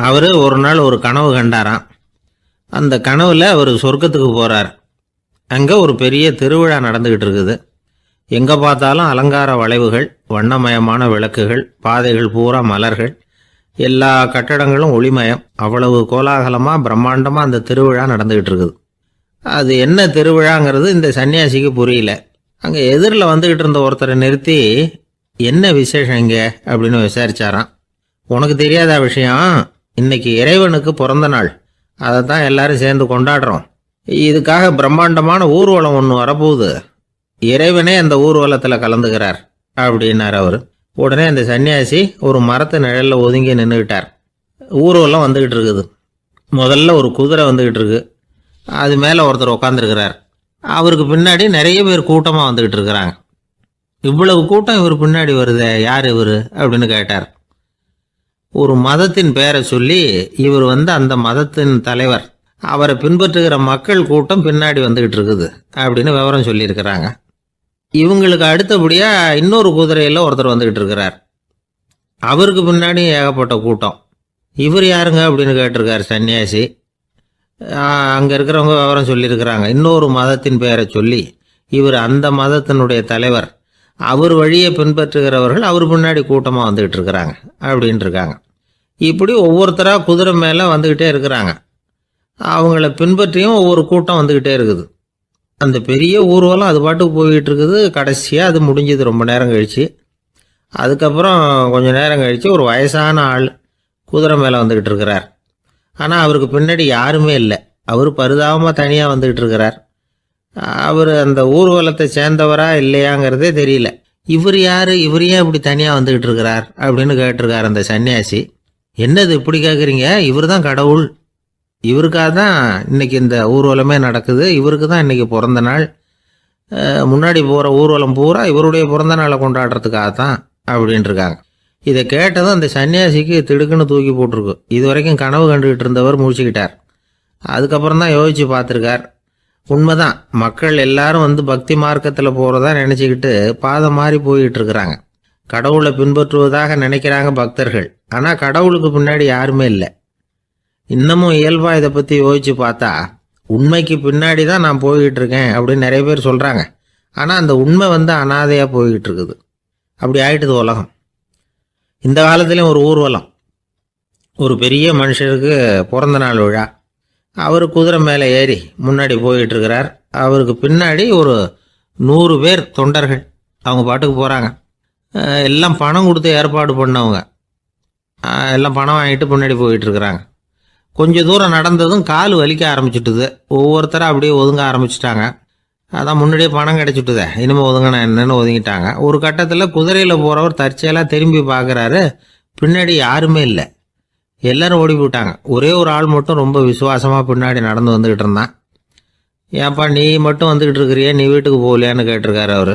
அவரு ஒரு நாள் ஒரு கனவு கண்டாராம். அந்த கனவுல அவர் சொர்க்கத்துக்கு போறார். அங்க ஒரு பெரிய திருவிழா நடந்துகிட்டு இருக்குது. எங்க பார்த்தாலும் அலங்கார வளைவுகள், வண்ணமயமான விளக்குகள், பாதைகள் பூரா மலர்கள், எல்லா கட்டடங்களும் ஒளிமயம். அவ்வளவு கோலாகலமா பிரம்மாண்டமா அந்த திருவிழா நடந்துகிட்டு இருக்குது. அது என்ன திருவிழாங்கிறது இந்த சன்னியாசிக்கு புரியல. அங்க எதிரில் வந்துகிட்டு இருந்த ஒருத்தரை நிறுத்தி, என்ன விசேஷம் இங்க அப்படின்னு விசாரிச்சாராம். உனக்கு தெரியாத விஷயம், இன்னைக்கு இறைவனுக்கு பிறந்த நாள், அதை தான் எல்லாரும் சேர்ந்து கொண்டாடுறோம். இதுக்காக பிரம்மாண்டமான ஊர்வலம் ஒன்று வரப்போகுது, இறைவனே அந்த ஊர்வலத்தில் கலந்துக்கிறார் அப்படின்னார் அவர். உடனே அந்த சன்னியாசி ஒரு மரத்து நிழலில் ஒதுங்கி நின்றுக்கிட்டார். ஊர்வலம் வந்துகிட்டு இருக்குது. முதல்ல ஒரு குதிரை வந்துகிட்டு இருக்கு, அது மேலே ஒருத்தர் உட்காந்துருக்கிறார். அவருக்கு பின்னாடி நிறைய பேர் கூட்டமாக வந்துகிட்டு இருக்கிறாங்க. இவ்வளவு கூட்டம் இவர் பின்னாடி வருதே, யார் இவர் அப்படின்னு கேட்டார். ஒரு மதத்தின் பெயரை சொல்லி, இவர் அந்த மதத்தின் தலைவர், அவரை பின்பற்றுகிற மக்கள் கூட்டம் பின்னாடி வந்துகிட்டு இருக்குது அப்படின்னு விவரம் சொல்லியிருக்கிறாங்க. இவங்களுக்கு அடுத்தபடியா இன்னொரு குதிரையில் ஒருத்தர் வந்துகிட்டு இருக்கிறார். அவருக்கு பின்னாடி ஏகப்பட்ட கூட்டம். இவர் யாருங்க அப்படின்னு கேட்டிருக்கார் சன்னியாசி. அங்கே இருக்கிறவங்க விவரம் சொல்லியிருக்கிறாங்க. இன்னொரு மதத்தின் பெயரை சொல்லி, இவர் அந்த மதத்தினுடைய தலைவர், அவர் வழியை பின்பற்றுகிறவர்கள் அவர் பின்னாடி கூட்டமாக வந்துகிட்டு இருக்கிறாங்க அப்படின்ட்டு இருக்காங்க. இப்படி ஒவ்வொருத்தராக குதிரை மேலே வந்துக்கிட்டே இருக்கிறாங்க. அவங்கள பின்பற்றியும் ஒவ்வொரு கூட்டம் வந்துக்கிட்டே இருக்குது. அந்த பெரிய ஊர்வலம் அது பாட்டுக்கு போய்கிட்டு இருக்குது. கடைசியாக அது முடிஞ்சது ரொம்ப நேரம் கழித்து. அதுக்கப்புறம் கொஞ்சம் நேரம் கழித்து ஒரு வயசான ஆள் குதிரை மேலே வந்துக்கிட்டு இருக்கிறார். ஆனால் அவருக்கு பின்னாடி யாருமே இல்லை. அவர் பரிதாபமாக தனியாக வந்துக்கிட்டு இருக்கிறார். அவர் அந்த ஊர்வலத்தை சேர்ந்தவரா இல்லையாங்கிறதே தெரியல. இவர் யார், இவர் ஏன் இப்படி தனியாக வந்துக்கிட்டு இருக்கிறார் அப்படின்னு கேட்டிருக்கார் அந்த சன்னியாசி. என்னது இப்படி கேட்குறீங்க? இவர் தான் கடவுள். இவருக்காக தான் இன்னைக்கு இந்த ஊர்வலமே நடக்குது. இவருக்கு தான் இன்னைக்கு பிறந்த நாள். முன்னாடி போகிற ஊர்வலம் பூரா இவருடைய பிறந்த நாளை கொண்டாடுறதுக்காக தான் அப்படின்ட்டு இருக்காங்க. இதை கேட்டதும் அந்த சன்னியாசிக்கு திடுக்குன்னு தூக்கி போட்டிருக்கு. இது வரைக்கும் கனவு கண்டுகிட்டு இருந்தவர் முடிச்சுக்கிட்டார். அதுக்கப்புறம் தான் யோசிச்சு பார்த்துருக்கார். உண்மைதான், மக்கள் எல்லாரும் வந்து பக்தி மார்க்கத்தில் போகிறதா நினச்சிக்கிட்டு பாதம் மாறி போயிட்டு இருக்கிறாங்க. கடவுளை பின்பற்றுவதாக நினைக்கிறாங்க பக்தர்கள். ஆனால் கடவுளுக்கு பின்னாடி யாருமே இல்லை. இன்னமும் இயல்பாக இதை பற்றி யோசிச்சு பார்த்தா உண்மைக்கு பின்னாடி தான் நான் போய்கிட்டு இருக்கேன் அப்படின்னு நிறைய பேர் சொல்கிறாங்க. ஆனால் அந்த உண்மை வந்து அனாதையாக போய்கிட்டு இருக்குது. அப்படி ஆயிட்டுது உலகம். இந்த காலத்துலேயும் ஒரு ஊர்வலம். ஒரு பெரிய மனுஷருக்கு பிறந்த நாள் விழா. அவர் குதிரை மேலே ஏறி முன்னாடி போயிட்டு இருக்கிறார். அவருக்கு பின்னாடி ஒரு 100 பேர் தொண்டர்கள் அவங்க பாட்டுக்கு போகிறாங்க. எல்லாம் பணம் கொடுத்து ஏற்பாடு பண்ணவங்க. எல்லாம் பணம் வாங்கிட்டு முன்னாடி போயிட்டுருக்குறாங்க. கொஞ்சம் தூரம் நடந்ததும் கால் வலிக்க ஆரம்பிச்சுட்டுது. ஒவ்வொருத்தரும் அப்படியே ஒதுங்க ஆரம்பிச்சிட்டாங்க. அதான் முன்னாடியே பணம் கிடச்சிட்டுதே, இனிமேல் ஒதுங்கினா என்னன்னு ஒதுங்கிட்டாங்க. ஒரு கட்டத்தில் குதிரையில் போகிறவர் தற்செயலாக திரும்பி பார்க்குறாரு. பின்னாடி யாருமே இல்லை. எல்லாரும் ஓடி போயிட்டாங்க. ஒரே ஒரு ஆள் மட்டும் ரொம்ப விசுவாசமாக பின்னாடி நடந்து வந்துக்கிட்டு இருந்தான். ஏன்ப்பா நீ மட்டும் வந்துக்கிட்டு இருக்கிறியே, நீ வீட்டுக்கு போகலையான்னு கேட்டிருக்காரு அவர்.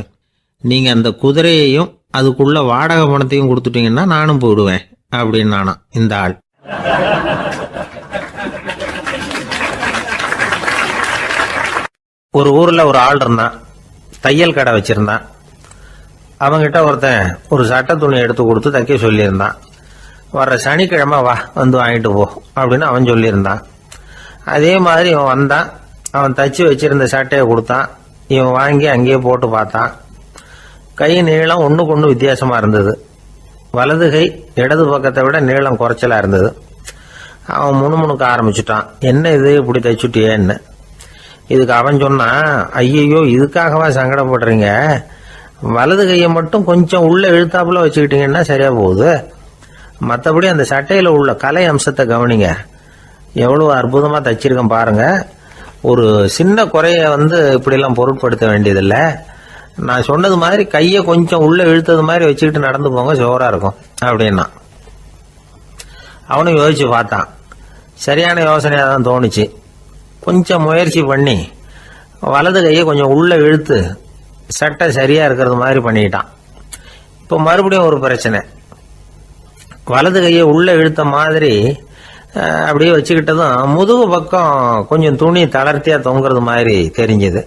நீங்கள் அந்த குதிரையையும் அதுக்குள்ள வாடகை பணத்தையும் கொடுத்துட்டீங்கன்னா நானும் போயிடுவேன் அப்படின்னு நானும் இந்த ஆள். ஒரு ஊரில் ஒரு ஆள் இருந்தான். தையல் கடை வச்சுருந்தான். அவங்கிட்ட ஒருத்தன் ஒரு சட்டை துணி எடுத்து கொடுத்து தைக்க சொல்லியிருந்தான். வர்ற சனிக்கிழமை வா வந்து வாங்கிட்டு போ அப்படின்னு அவன் சொல்லியிருந்தான். அதே மாதிரி இவன் வந்தான். அவன் தச்சு வச்சிருந்த சட்டையை கொடுத்தான். இவன் வாங்கி அங்கேயே போட்டு பார்த்தான். கை நீளம் ஒன்றுக்கு ஒன்று வித்தியாசமாக இருந்தது. வலது கை இடது பக்கத்தை விட நீளம் குறைச்சலாக இருந்தது. அவன் முணுமுணுக்க ஆரம்பிச்சுட்டான். என்ன இது இப்படி தைச்சுட்டியேன்னு. இதுக்கு அவன் சொன்னான், ஐயையோ இதுக்காகவா சங்கடப்படுறீங்க? வலது கையை மட்டும் கொஞ்சம் உள்ள இழுத்தாப்புல வச்சுக்கிட்டீங்கன்னா சரியா போகுது. மற்றபடி அந்த சட்டையில் உள்ள கலை அம்சத்தை கவனிங்க. எவ்வளோ அற்புதமாக தைச்சிருக்கேன் பாருங்க. ஒரு சின்ன குறைய வந்து இப்படிலாம் பொருட்படுத்த வேண்டியதில்லை. நான் சொன்னது மாதிரி கையை கொஞ்சம் உள்ள இழுத்தது மாதிரி வச்சுக்கிட்டு நடந்து போங்க, ஜோரா இருக்கும் அப்படின்னா. அவனும் யோசிச்சு பார்த்தான். சரியான யோசனையாக தான் தோணுச்சு. கொஞ்சம் முயற்சி பண்ணி வலது கையை கொஞ்சம் உள்ள இழுத்து சட்டை சரியா இருக்கிறது மாதிரி பண்ணிக்கிட்டான். இப்போ மறுபடியும் ஒரு பிரச்சனை. வலது கையை உள்ள இழுத்த மாதிரி அப்படியே வச்சுக்கிட்டதும் முதுகு பக்கம் கொஞ்சம் துணி தளர்த்தியா தொங்குறது மாதிரி தெரிஞ்சது.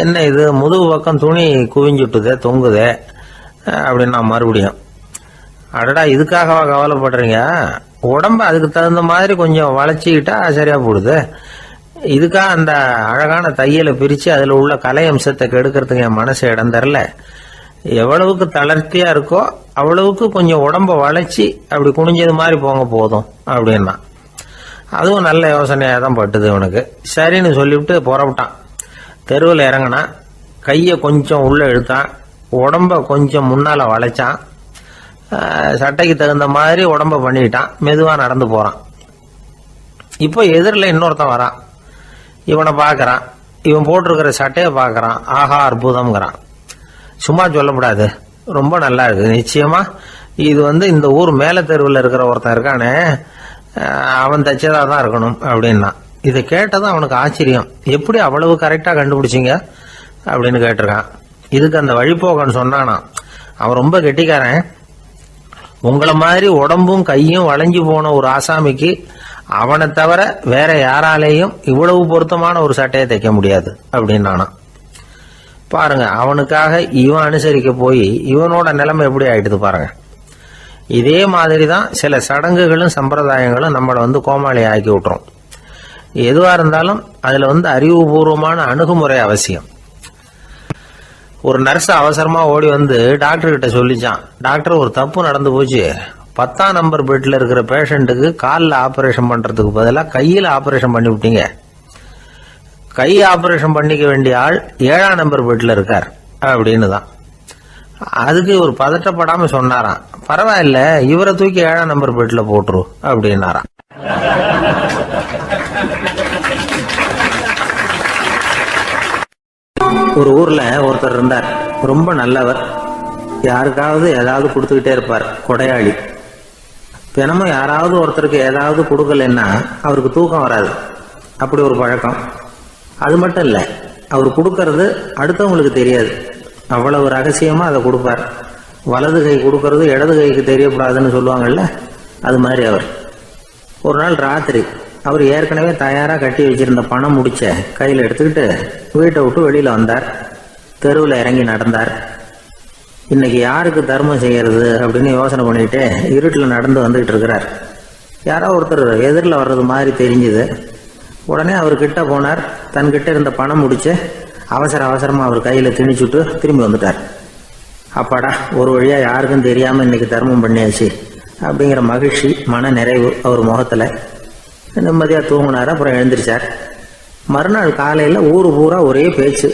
என்ன இது முதுகு பக்கம் துணி குவிஞ்சுட்டுதே தொங்குதே அப்படின்னா மறுபடியும், அடடா இதுக்காகவா கவலைப்படுறீங்க? உடம்பு அதுக்கு தகுந்த மாதிரி கொஞ்சம் வளைச்சிக்கிட்டா சரியா போடுது. இதுக்காக அந்த அழகான தையலை பிரித்து அதில் உள்ள கலை அம்சத்தை கெடுக்கிறதுக்கு என் மனசு இடம் தரல. எவ்வளவுக்கு தளர்த்தியா இருக்கோ அவ்வளவுக்கு கொஞ்சம் உடம்ப வளைச்சி அப்படி குனிஞ்சது மாதிரி போங்க போதும் அப்படின்னா. அதுவும் நல்ல யோசனையாக தான் பட்டுது இவனுக்கு. சரின்னு சொல்லிவிட்டு புறப்பட்டான். தெருவில் இறங்கினான். கையை கொஞ்சம் உள்ள இழுத்தான். உடம்ப கொஞ்சம் முன்னால் வளைச்சான். சட்டைக்கு தகுந்த மாதிரி உடம்ப பண்ணிக்கிட்டான். மெதுவாக நடந்து போகிறான். இப்போ எதிரில் இன்னொருத்தன் வரான். இவனை பார்க்குறான். இவன் போட்டிருக்கிற சட்டையை பார்க்குறான். ஆஹா அற்புதம்ங்கிறான். சும்மா சொல்லக்கூடாது, ரொம்ப நல்லா இருக்குது. நிச்சயமா இது வந்து இந்த ஊர் மேல தெருவில் இருக்கிற ஒருத்தன் இருக்கானே அவன் தைச்சதா தான் இருக்கணும் அப்படின்னா. இதை கேட்டதும் அவனுக்கு ஆச்சரியம். எப்படி அவ்வளவு கரெக்டாக கண்டுபிடிச்சிங்க அப்படின்னு கேட்டிருக்கான். இதுக்கு அந்த வழிபோக்கன்னு சொன்னானா, அவன் ரொம்ப கெட்டிக்காரன். உங்களை மாதிரி உடம்பும் கையும் வளைஞ்சு போன ஒரு ஆசாமிக்கு அவனை தவிர வேற யாராலேயும் இவ்வளவு பொருத்தமான ஒரு சட்டையை தைக்க முடியாது அப்படின்னானா. பாருங்க, அவனுக்காக இவன் அனுசரிக்க போய் இவனோட நிலைமை எப்படி ஆயிடுது பாருங்க. இதே மாதிரி தான் சில சடங்குகளும் சம்பிரதாயங்களும் நம்மளை வந்து கோமாளி ஆக்கி விட்டுரும். எதுவா இருந்தாலும் அதுல வந்து அறிவுபூர்வமான அணுகுமுறை அவசியம். ஒரு நர்ஸ் அவசரமா ஓடி வந்து டாக்டர் கிட்ட சொல்லிச்சான், டாக்டர் ஒரு தப்பு நடந்து போச்சு, 10ஆம் நம்பர் பெட்டில் இருக்கிற பேஷண்ட்டுக்கு காலில் ஆப்ரேஷன் பண்ணுறதுக்கு பதிலாக கையில் ஆப்ரேஷன் பண்ணி விட்டீங்க. கை ஆப்ரேஷன் பண்ணிக்க வேண்டிய ஆள் 7ஆம் நம்பர் பெட்டில் இருக்கார் அப்படின்னு தான். அதுக்கு ஒரு பதட்டப்படாமல் சொன்னாராம், பரவாயில்ல இவரை தூக்கி 7ஆம் நம்பர் பெட்டில் போட்டுரு அப்படின்னாராம். ஒரு ஊரில் ஒருத்தர் இருந்தார், ரொம்ப நல்லவர். யாருக்காவது ஏதாவது கொடுத்துக்கிட்டே இருப்பார், கொடையாளி. தினமும் யாராவது ஒருத்தருக்கு ஏதாவது கொடுக்கலன்னா அவருக்கு தூக்கம் வராது, அப்படி ஒரு பழக்கம். அது மட்டும் இல்லை, அவர் கொடுக்கறது அடுத்தவங்களுக்கு தெரியாது, அவ்வளவு ரகசியமா அதை கொடுப்பார். வலது கை கொடுக்கறது இடது கைக்கு தெரியக்கூடாதுன்னு சொல்லுவாங்கல்ல, அது மாதிரி அவர். ஒரு நாள் ராத்திரி அவர் ஏற்கனவே தயாராக கட்டி வச்சிருந்த பணம் முடிச்ச கையில் எடுத்துக்கிட்டு வீட்டை விட்டு வெளியில் வந்தார். தெருவில் இறங்கி நடந்தார். இன்னைக்கு யாருக்கு தர்மம் செய்யறது அப்படின்னு யோசனை பண்ணிட்டு இருட்டில் நடந்து வந்துகிட்டு இருக்கிறார். யாரோ ஒருத்தர் எதிரில் வர்றது மாதிரி தெரிஞ்சுது. உடனே அவர் கிட்ட போனார். தன்கிட்ட இருந்த பணம் முடிச்சு அவசரமாக அவர் கையில் திணிச்சுட்டு திரும்பி வந்துட்டார். அப்பாடா, ஒரு வழியாக யாருக்கும் தெரியாமல் இன்னைக்கு தர்மம் பண்ணியாச்சு அப்படிங்கிற மகிழ்ச்சி, மன நிறைவு அவர் முகத்தில். நிம்மதியாக தூங்கினார். அப்புறம் எழுந்திரிச்சார். மறுநாள் காலையில் ஊர் பூரா ஒரே பேச்சு.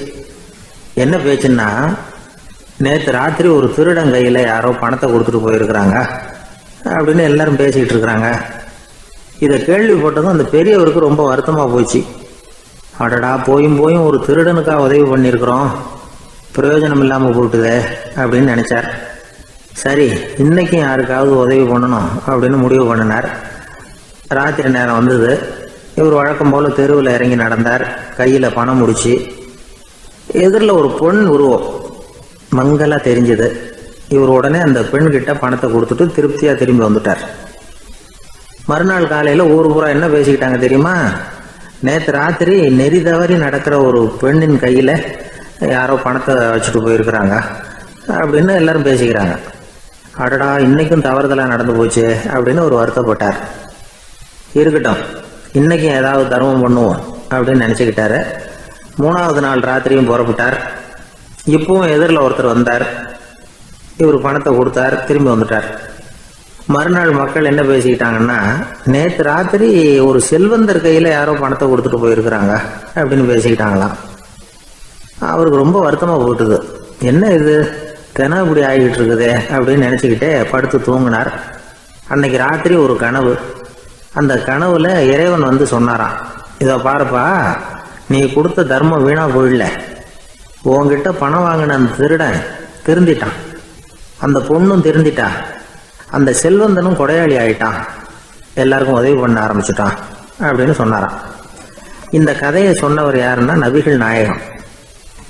என்ன பேச்சுன்னா, நேற்று ராத்திரி ஒரு திருடன் கையில் யாரோ பணத்தை கொடுத்துட்டு போயிருக்கிறாங்க அப்படின்னு எல்லாரும் பேசிக்கிட்டு இருக்கிறாங்க. இதை கேள்விப்பட்டதும் அந்த பெரியவருக்கு ரொம்ப வருத்தமாக போச்சு. அடடா, போயும் ஒரு திருடனுக்காக உதவி பண்ணியிருக்கிறோம், பிரயோஜனம் இல்லாமல் போட்டுதே அப்படின்னு நினைச்சார். சரி, இன்னைக்கும் யாருக்காவது உதவி பண்ணணும் அப்படின்னு முடிவு பண்ணினார். ராத்திரி நேரம் வந்தது. இவர் வழக்கம் போல தெருவில் இறங்கி நடந்தார். கையில் பணம் முடிச்சு. எதிரில் ஒரு பெண் உருவம் மங்கலா தெரிஞ்சது. இவர் உடனே அந்த பெண் கிட்ட பணத்தை கொடுத்துட்டு திருப்தியா திரும்பி வந்துட்டார். மறுநாள் காலையில ஊர் பூரா என்ன பேசிக்கிட்டாங்க தெரியுமா? நேற்று ராத்திரி நெறி தவறி நடக்கிற ஒரு பெண்ணின் கையில யாரோ பணத்தை வச்சுட்டு போயிருக்கிறாங்க அப்படின்னு எல்லாரும் பேசிக்கிறாங்க. அடடா, இன்னைக்கும் தவறுதலா நடந்து போச்சு அப்படின்னு ஒரு வருத்தப்பட்டார். இருக்கட்டும், இன்னைக்கு ஏதாவது தர்மம் பண்ணுவோம் அப்படின்னு நினைச்சுக்கிட்டாரு. 3வது நாள் ராத்திரியும் புறப்பட்டார். இப்பவும் எதிரில் ஒருத்தர் வந்தார். இவர் பணத்தை கொடுத்தார், திரும்பி வந்துட்டார். மறுநாள் மக்கள் என்ன பேசிக்கிட்டாங்கன்னா, நேற்று ராத்திரி ஒரு செல்வந்தர் கையில் யாரோ பணத்தை கொடுத்துட்டு போயிருக்கிறாங்க அப்படின்னு பேசிக்கிட்டாங்களாம். அவருக்கு ரொம்ப வருத்தமாக போட்டுது. என்ன இது, தினம் இப்படி ஆகிட்டு இருக்குதே அப்படின்னு நினச்சிக்கிட்டே படுத்து தூங்கினார். அன்னைக்கு ராத்திரி ஒரு கனவு. அந்த கனவுல இறைவன் வந்து சொன்னாராம், இதை பாருப்பா, நீ கொடுத்த தர்மம் வீணா போயிடல. உன்கிட்ட பணம் வாங்கின அந்த திருடன் திருந்திட்டான், அந்த பொண்ணும் திருந்திட்டா, அந்த செல்வந்தனும் கொடையாளி ஆயிட்டான், எல்லாருக்கும் உதவி பண்ண ஆரம்பிச்சுட்டான் அப்படின்னு சொன்னாராம். இந்த கதையை சொன்னவர் யாருன்னா நபிகள் நாயகம்.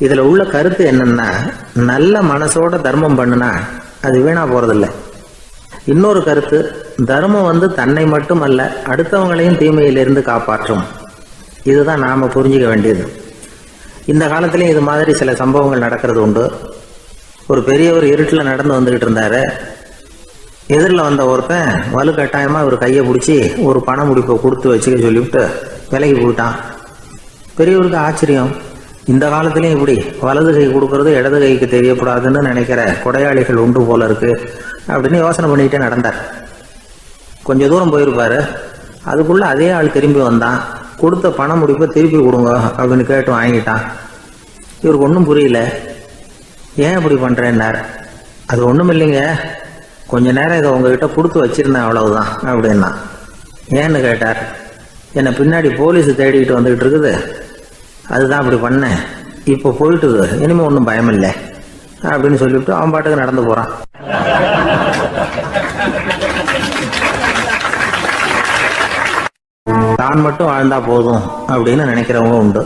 இதுல உள்ள கருத்து என்னன்னா, நல்ல மனசோட தர்மம் பண்ணுனா அது வீணா போறதில்லை. இன்னொரு கருத்து, தர்மம் வந்து தன்னை மட்டுமல்ல அடுத்தவங்களையும் தீமையிலிருந்து காப்பாற்றும். இதுதான் நாம புரிஞ்சுக்க வேண்டியது. இந்த காலத்திலையும் இது மாதிரி சில சம்பவங்கள் நடக்கிறது உண்டு. ஒரு பெரியவர் இருட்டில் நடந்து வந்துகிட்டு இருந்தாரு. எதிரில் வந்த ஒருத்தன் வலுக்கட்டாயமா ஒரு கையை பிடிச்சி ஒரு பண முடிப்பை கொடுத்து வச்சுக்க சொல்லிவிட்டு விலகி போயிட்டான். பெரியவருக்கு ஆச்சரியம், இந்த காலத்திலையும் இப்படி வலது கை கொடுக்கறது இடது கைக்கு தெரியக்கூடாதுன்னு நினைக்கிற கொடையாளிகள் உண்டு போல இருக்கு அப்படின்னு யோசனை பண்ணிக்கிட்டே நடந்தார். கொஞ்ச தூரம் போயிருப்பாரு. அதுக்குள்ள அதே ஆள் திரும்பி வந்தான். கொடுத்த பண முடிப்பை திருப்பி கொடுங்க அப்படின்னு கேட்டு வாங்கிட்டான். இவருக்கு ஒன்றும் புரியல. ஏன் இப்படி பண்றேன்னார். அது ஒன்றும் இல்லைங்க, கொஞ்ச நேரம் இதை உங்ககிட்ட கொடுத்து வச்சிருந்தேன், அவ்வளவுதான் அப்படின்னா. ஏன்னு கேட்டார். என்னை பின்னாடி போலீஸ் தேடிக்கிட்டு வந்துகிட்டு இருக்குது, அதுதான் அப்படி பண்ணேன், இப்போ போயிட்டுது, இனிமே ஒன்றும் பயம் இல்லை அப்படின்னு சொல்லிவிட்டு அவன் பாட்டுக்கு நடந்து போறான். தான் மட்டும் வாழ்ந்தா போதும் அப்படின்னு நினைக்கிறவங்களும் உண்டு.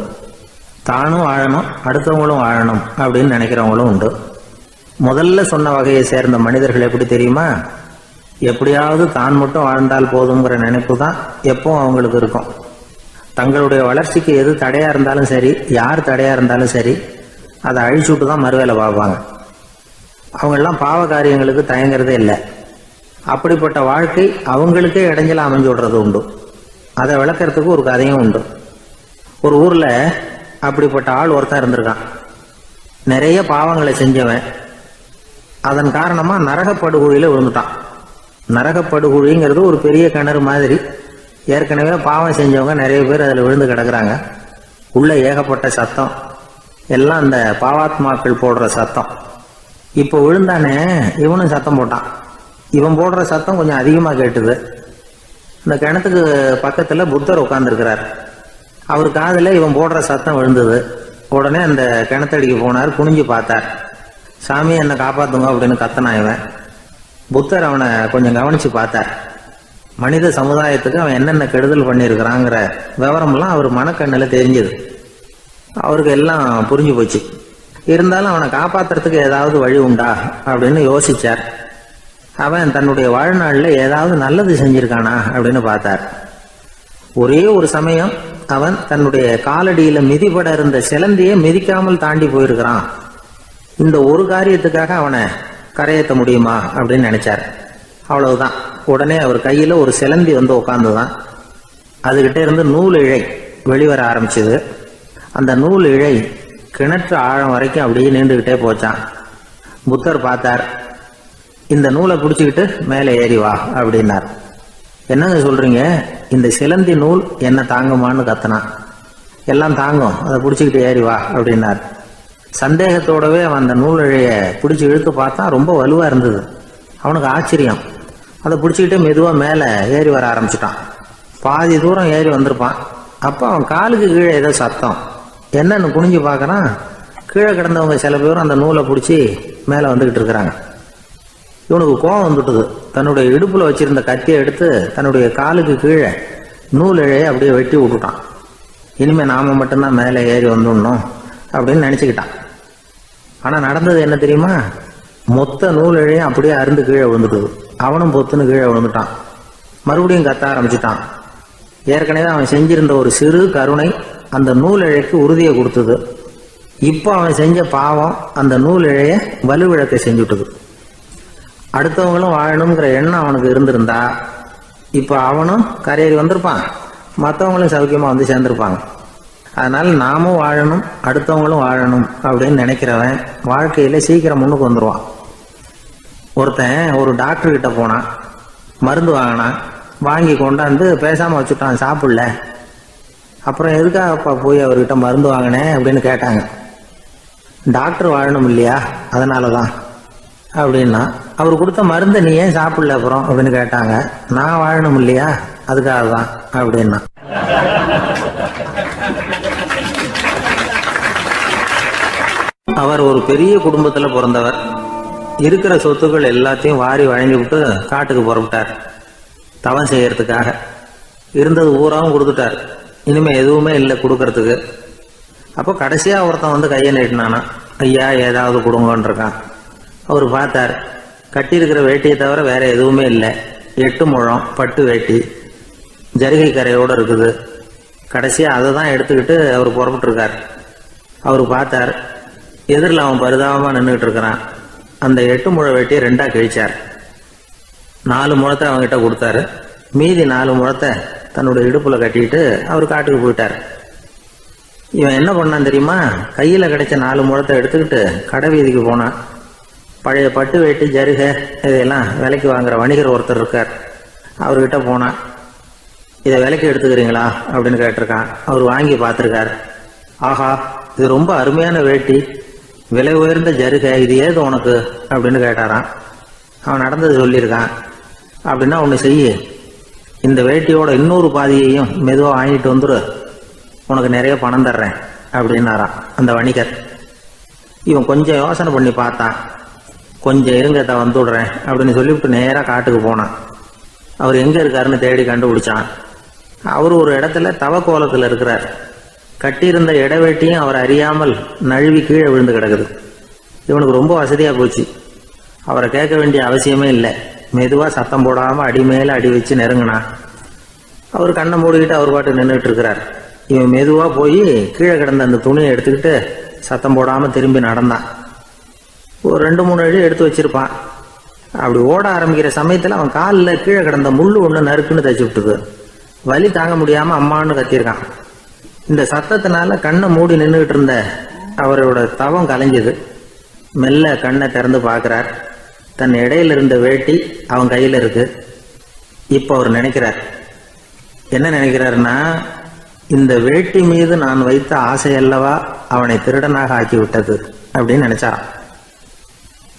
தானும் வாழணும், அடுத்தவங்களும் வாழணும் அப்படின்னு நினைக்கிறவங்களும் உண்டு. முதல்ல சொன்ன வகையை சேர்ந்த மனிதர்கள் எப்படி தெரியுமா? எப்படியாவது தான் மட்டும் வாழ்ந்தால் போதுங்கிற நினைப்பு தான் எப்பவும் அவங்களுக்கு இருக்கும். தங்களுடைய வளர்ச்சிக்கு எது தடையா இருந்தாலும் சரி, யார் தடையா இருந்தாலும் சரி, அதை அழிச்சுட்டு தான் மறுவேலை பார்ப்பாங்க. அவங்கெல்லாம் பாவ காரியங்களுக்கு தயங்குறதே இல்லை. அப்படிப்பட்ட வாழ்க்கை அவங்களுக்கே இடைஞ்சல அமைஞ்சு விடுறது உண்டு. அதை விளக்கறதுக்கு ஒரு கதையும் உண்டு. ஒரு ஊர்ல அப்படிப்பட்ட ஆள் ஒருத்தன் இருந்திருக்கான். நிறைய பாவங்களை செஞ்சவன். அதன் காரணமா நரகப்படுகொழியில விழுந்துட்டான். நரகப்படுகுழிங்கிறது ஒரு பெரிய கிணறு மாதிரி. ஏற்கனவே பாவம் செஞ்சவங்க நிறைய பேர் அதில் விழுந்து கிடக்குறாங்க. உள்ள ஏகப்பட்ட சத்தம், எல்லாம் அந்த பாவாத்மாக்கள் போடுற சத்தம். இப்போ விழுந்தானே இவனும் சத்தம் போட்டான். இவன் போடுற சத்தம் கொஞ்சம் அதிகமாக கேட்டுது. இந்த கிணத்துக்கு பக்கத்தில் புத்தர் உட்காந்துருக்கிறார். அவர் காதில் இவன் போடுற சத்தம் விழுந்தது. உடனே அந்த கிணத்தடிக்கு போனார், குனிஞ்சு பார்த்தார். சாமி என்னை காப்பாத்துங்க அப்படின்னு கத்தனா இவன். புத்தர் அவனை கொஞ்சம் கவனிச்சு பார்த்தார். மனித சமுதாயத்துக்கு அவன் என்னென்ன கெடுதல் பண்ணியிருக்கிறாங்கிற விவரம்லாம் அவர் மனக்கண்ணில் தெரிஞ்சது. அவருக்கு எல்லாம் புரிஞ்சு போச்சு. இருந்தாலும் அவனை காப்பாத்துறதுக்கு ஏதாவது வழி உண்டா அப்படின்னு யோசிச்சார். அவன் தன்னுடைய வாழ்நாளில் ஏதாவது நல்லது செஞ்சிருக்கானா அப்படின்னு பார்த்தார். ஒரே ஒரு சமயம் அவன் தன்னுடைய காலடியில மிதிபட இருந்த சிலந்தியை மிதிக்காமல் தாண்டி போயிருக்கிறான். இந்த ஒரு காரியத்துக்காக அவனை கரையேற்ற முடியுமா அப்படின்னு நினைச்சார். அவ்வளவுதான். உடனே அவர் கையில ஒரு சிலந்தி வந்து உட்காந்துதான். அதுகிட்ட இருந்து நூல் இழை வெளிவர ஆரம்பிச்சது. அந்த நூல் இழை கிணற்று ஆழம் வரைக்கும் அப்படியே நீண்டுகிட்டே போச்சான். புத்தர் பார்த்தார். இந்த நூலை பிடிச்சிக்கிட்டு மேலே ஏறி வா அப்படின்னார். என்னங்க சொல்றீங்க, இந்த சிலந்தி நூல் என்ன தாங்குமான்னு கத்தனான். எல்லாம் தாங்கும், அதை பிடிச்சிக்கிட்டு ஏறி வா அப்படின்னார். சந்தேகத்தோடவே அவன் அந்த நூல் இழைய பிடிச்சி இழுத்து பார்த்தான். ரொம்ப வலுவா இருந்தது. அவனுக்கு ஆச்சரியம். அதை பிடிச்சிக்கிட்டு மெதுவா மேலே ஏறி வர ஆரம்பிச்சுட்டான். பாதி தூரம் ஏறி வந்திருப்பான். அப்போ அவன் காலுக்கு கீழே ஏதோ சத்தம். என்னன்னு குனிஞ்சு பார்க்கறான். கீழே கிடந்தவங்க சில பேரும் அந்த நூலை பிடிச்சி மேலே வந்துகிட்டு இருக்கிறாங்க. இவனுக்கு கோபம் வந்துட்டுது. தன்னுடைய இடுப்புல வச்சிருந்த கத்தியை எடுத்து தன்னுடைய காலுக்கு கீழே நூல் இழையை அப்படியே வெட்டி விட்டுட்டான். இனிமே நாம மட்டும்தான் மேலே ஏறி வந்துடணும் அப்படின்னு நினைச்சுக்கிட்டான். ஆனா நடந்தது என்ன தெரியுமா? மொத்த நூல் இழையும் அப்படியே அருந்து கீழே விழுந்துட்டுது. அவனும் பொத்துன்னு கீழே விழுந்துட்டான். மறுபடியும் கத்த ஆரம்பிச்சுட்டான். ஏற்கனவே அவன் செஞ்சிருந்த ஒரு சிறு கருணை அந்த நூல் இழைக்கு உறுதியை கொடுத்தது. இப்போ அவன் செஞ்ச பாவம் அந்த நூல் இழைய வலுவிழக்க செஞ்சுட்டுது. அடுத்தவங்களும் வாழணுங்கிற எண்ணம் அவனுக்கு இருந்திருந்தா இப்போ அவனும் கரையேறி வந்திருப்பான், மற்றவங்களும் சௌக்கியமா வந்து சேர்ந்திருப்பாங்க. அதனால நாமும் வாழணும், அடுத்தவங்களும் வாழணும் அப்படின்னு நினைக்கிறவன் வாழ்க்கையில சீக்கிரம் முன்னுக்கு வந்துடுவான். ஒருத்தன் ஒரு டாக்டர் கிட்ட போனான், மருந்து வாங்கினான். வாங்கி கொண்டாந்து பேசாம வச்சுட்டான், சாப்பிடல. அப்புறம் எதுக்காகப்பா போய் அவர்கிட்ட மருந்து வாங்கினேன் அப்படின்னு கேட்டாங்க. டாக்டர் வாழணும் இல்லையா, அதனாலதான் அப்படின்னா. அவர் கொடுத்த மருந்தை நீ ஏன் சாப்பிடல அப்புறம் அப்படின்னு கேட்டாங்க. நான் வாழணும் இல்லையா, அதுக்காக தான் அப்படின்னா. அவர் ஒரு பெரிய குடும்பத்துல பிறந்தவர். இருக்கிற சொத்துக்கள் எல்லாத்தையும் வாரி வழங்கி விட்டு காட்டுக்கு புறப்பட்டார் தவம் செய்யறதுக்காக. இருந்தது ஊராவும் கொடுத்துட்டார். இனிமே எதுவுமே இல்லை கொடுக்கறதுக்கு. அப்போ கடைசியா ஒருத்தன் வந்து கையை நீட்டினானா, ஐயா ஏதாவது கொடுங்கன்னு இருக்கான். அவர் பார்த்தார். கட்டியிருக்கிற வேட்டியை தவிர வேற எதுவுமே இல்லை. 8 முழம் பட்டு வேட்டி ஜரிகை கரையோடு இருக்குது. கடைசியா அதை தான் எடுத்துக்கிட்டு அவர் புறப்பட்டு இருக்கார். அவர் பார்த்தார், எதிரில் அவன் பரிதாபமா நின்றுட்டு இருக்கிறான். அந்த 8 முழ வேட்டியை 2ஆ கிழிச்சார். 4 முழத்தை அவங்ககிட்ட கொடுத்தாரு. மீதி 4 முழத்தை தன்னுடைய இடுப்புல கட்டிட்டு அவர் காட்டுக்கு போயிட்டார். இவன் என்ன பண்ணான் தெரியுமா? கையில கிடைச்ச 4 முழத்தை எடுத்துக்கிட்டு கடை வீதிக்கு போனான். பழைய பட்டு வேட்டி ஜருகை இதையெல்லாம் விலைக்கு வாங்குற வணிகர் ஒருத்தர் இருக்கார். அவர்கிட்ட போனான். இதை விலைக்கு எடுத்துக்கிறீங்களா அப்படின்னு கேட்டிருக்கான். அவர் வாங்கி பார்த்துருக்கார். ஆஹா, இது ரொம்ப அருமையான வேட்டி, விலை உயர்ந்த ஜருகை, இது ஏது உனக்கு அப்படின்னு கேட்டாரான். அவன் நடந்தது சொல்லியிருக்கான். அப்படின்னா ஒன்று செய்ய, இந்த வேட்டியோட இன்னொரு பாதியையும் மெதுவாக வாங்கிட்டு வந்துரு, உனக்கு நிறைய பணம் தர்றேன் அப்படின்னாரான் அந்த வணிகர். இவன் கொஞ்சம் யோசனை பண்ணி பார்த்தான். கொஞ்சம் இருங்க, வந்துடுறேன் அப்படின்னு சொல்லிவிட்டு நேராக காட்டுக்கு போனான். அவர் எங்கே இருக்காருன்னு தேடி கண்டுபிடிச்சான். அவர் ஒரு இடத்துல தவக்கோலத்தில் இருக்கிறார். கட்டியிருந்த இடவேட்டியும் அவர் அறியாமல் நழுவி கீழே விழுந்து கிடக்குது. இவனுக்கு ரொம்ப வசதியாக போச்சு. அவரை கேட்க வேண்டிய அவசியமே இல்லை. மெதுவாக சத்தம் போடாமல் அடி மேலே அடி வச்சு நெருங்கினான். அவர் கண்ணை மூடிக்கிட்டு அவர் பாட்டு நின்றுட்டு இருக்கிறார். இவன் மெதுவாக போய் கீழே கிடந்த அந்த துணியை எடுத்துக்கிட்டு சத்தம் போடாமல் திரும்பி நடந்தான். ஒரு 2-3 அடி எடுத்து வச்சிருப்பான். அப்படி ஓட ஆரம்பிக்கிற சமயத்தில் அவன் காலில் கீழே கிடந்த முள்ளு ஒன்று நறுக்குன்னு தச்சு விட்டுது. வலி தாங்க முடியாமல் அம்மான்னு கத்தியிருக்கான். இந்த சத்தத்தினால கண்ணை மூடி நின்றுகிட்டு இருந்த அவரோட தவம் கலைஞ்சது. மெல்ல கண்ணை திறந்து பார்க்கிறார். தன் இடையில இருந்த வேட்டி அவன் கையில் இருக்கு. இப்போ அவர் நினைக்கிறார், என்ன நினைக்கிறாருன்னா, இந்த வேட்டி மீது நான் வைத்த ஆசை அல்லவா அவனை திருடனாக ஆக்கி விட்டது அப்படின்னு நினைச்சாராம்.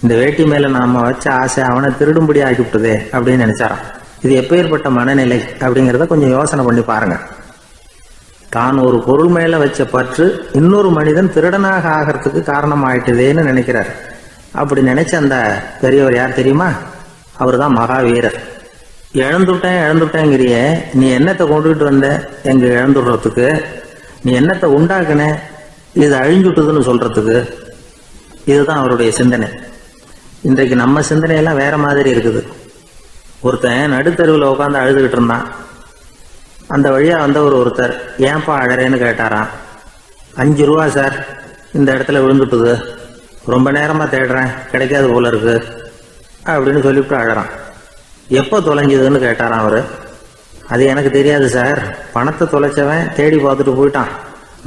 இந்த வேட்டி மேல நாம வச்ச ஆசை அவனை திருடும்படி ஆக்கி விட்டதே அப்படின்னு நினைச்சாராம். இது எப்பேற்பட்ட மனநிலை அப்படிங்கிறத கொஞ்சம் யோசனை பண்ணி பாருங்க. தான் ஒரு பொருள் மேல வச்ச பற்று இன்னொரு மனிதன் திருடனாக ஆகிறதுக்கு காரணம் ஆயிட்டுதேன்னு நினைக்கிறார். அப்படி நினைச்ச அந்த பெரியவர் யார் தெரியுமா? அவர் தான் மகாவீரர். இழந்துட்டேங்கிறிய, நீ என்னத்தை கொண்டுகிட்டு வந்த எங்க இழந்துடுறதுக்கு? நீ என்னத்தை உண்டாக்குன இது அழிஞ்சுட்டுதுன்னு சொல்றதுக்கு? இதுதான் அவருடைய சிந்தனை. இன்றைக்கு நம்ம சிந்தனையெல்லாம் வேற மாதிரி இருக்குது. ஒருத்தன் நடுத்தருவில் உட்காந்து அழுதுகிட்டு இருந்தான். அந்த வழியா வந்தவர் ஒருத்தர், ஏன்பா அழறேன்னு கேட்டாராம். 5 ரூபா சார், இந்த இடத்துல விழுந்துட்டுது, ரொம்ப நேரமா தேடுறேன், கிடைக்காது போல இருக்கு அப்படின்னு சொல்லிவிட்டு அழறான். எப்போ தொலைஞ்சதுன்னு கேட்டாராம் அவரு. அது எனக்கு தெரியாது சார், பணத்தை தொலைச்சவன் தேடி பார்த்துட்டு போயிட்டான்,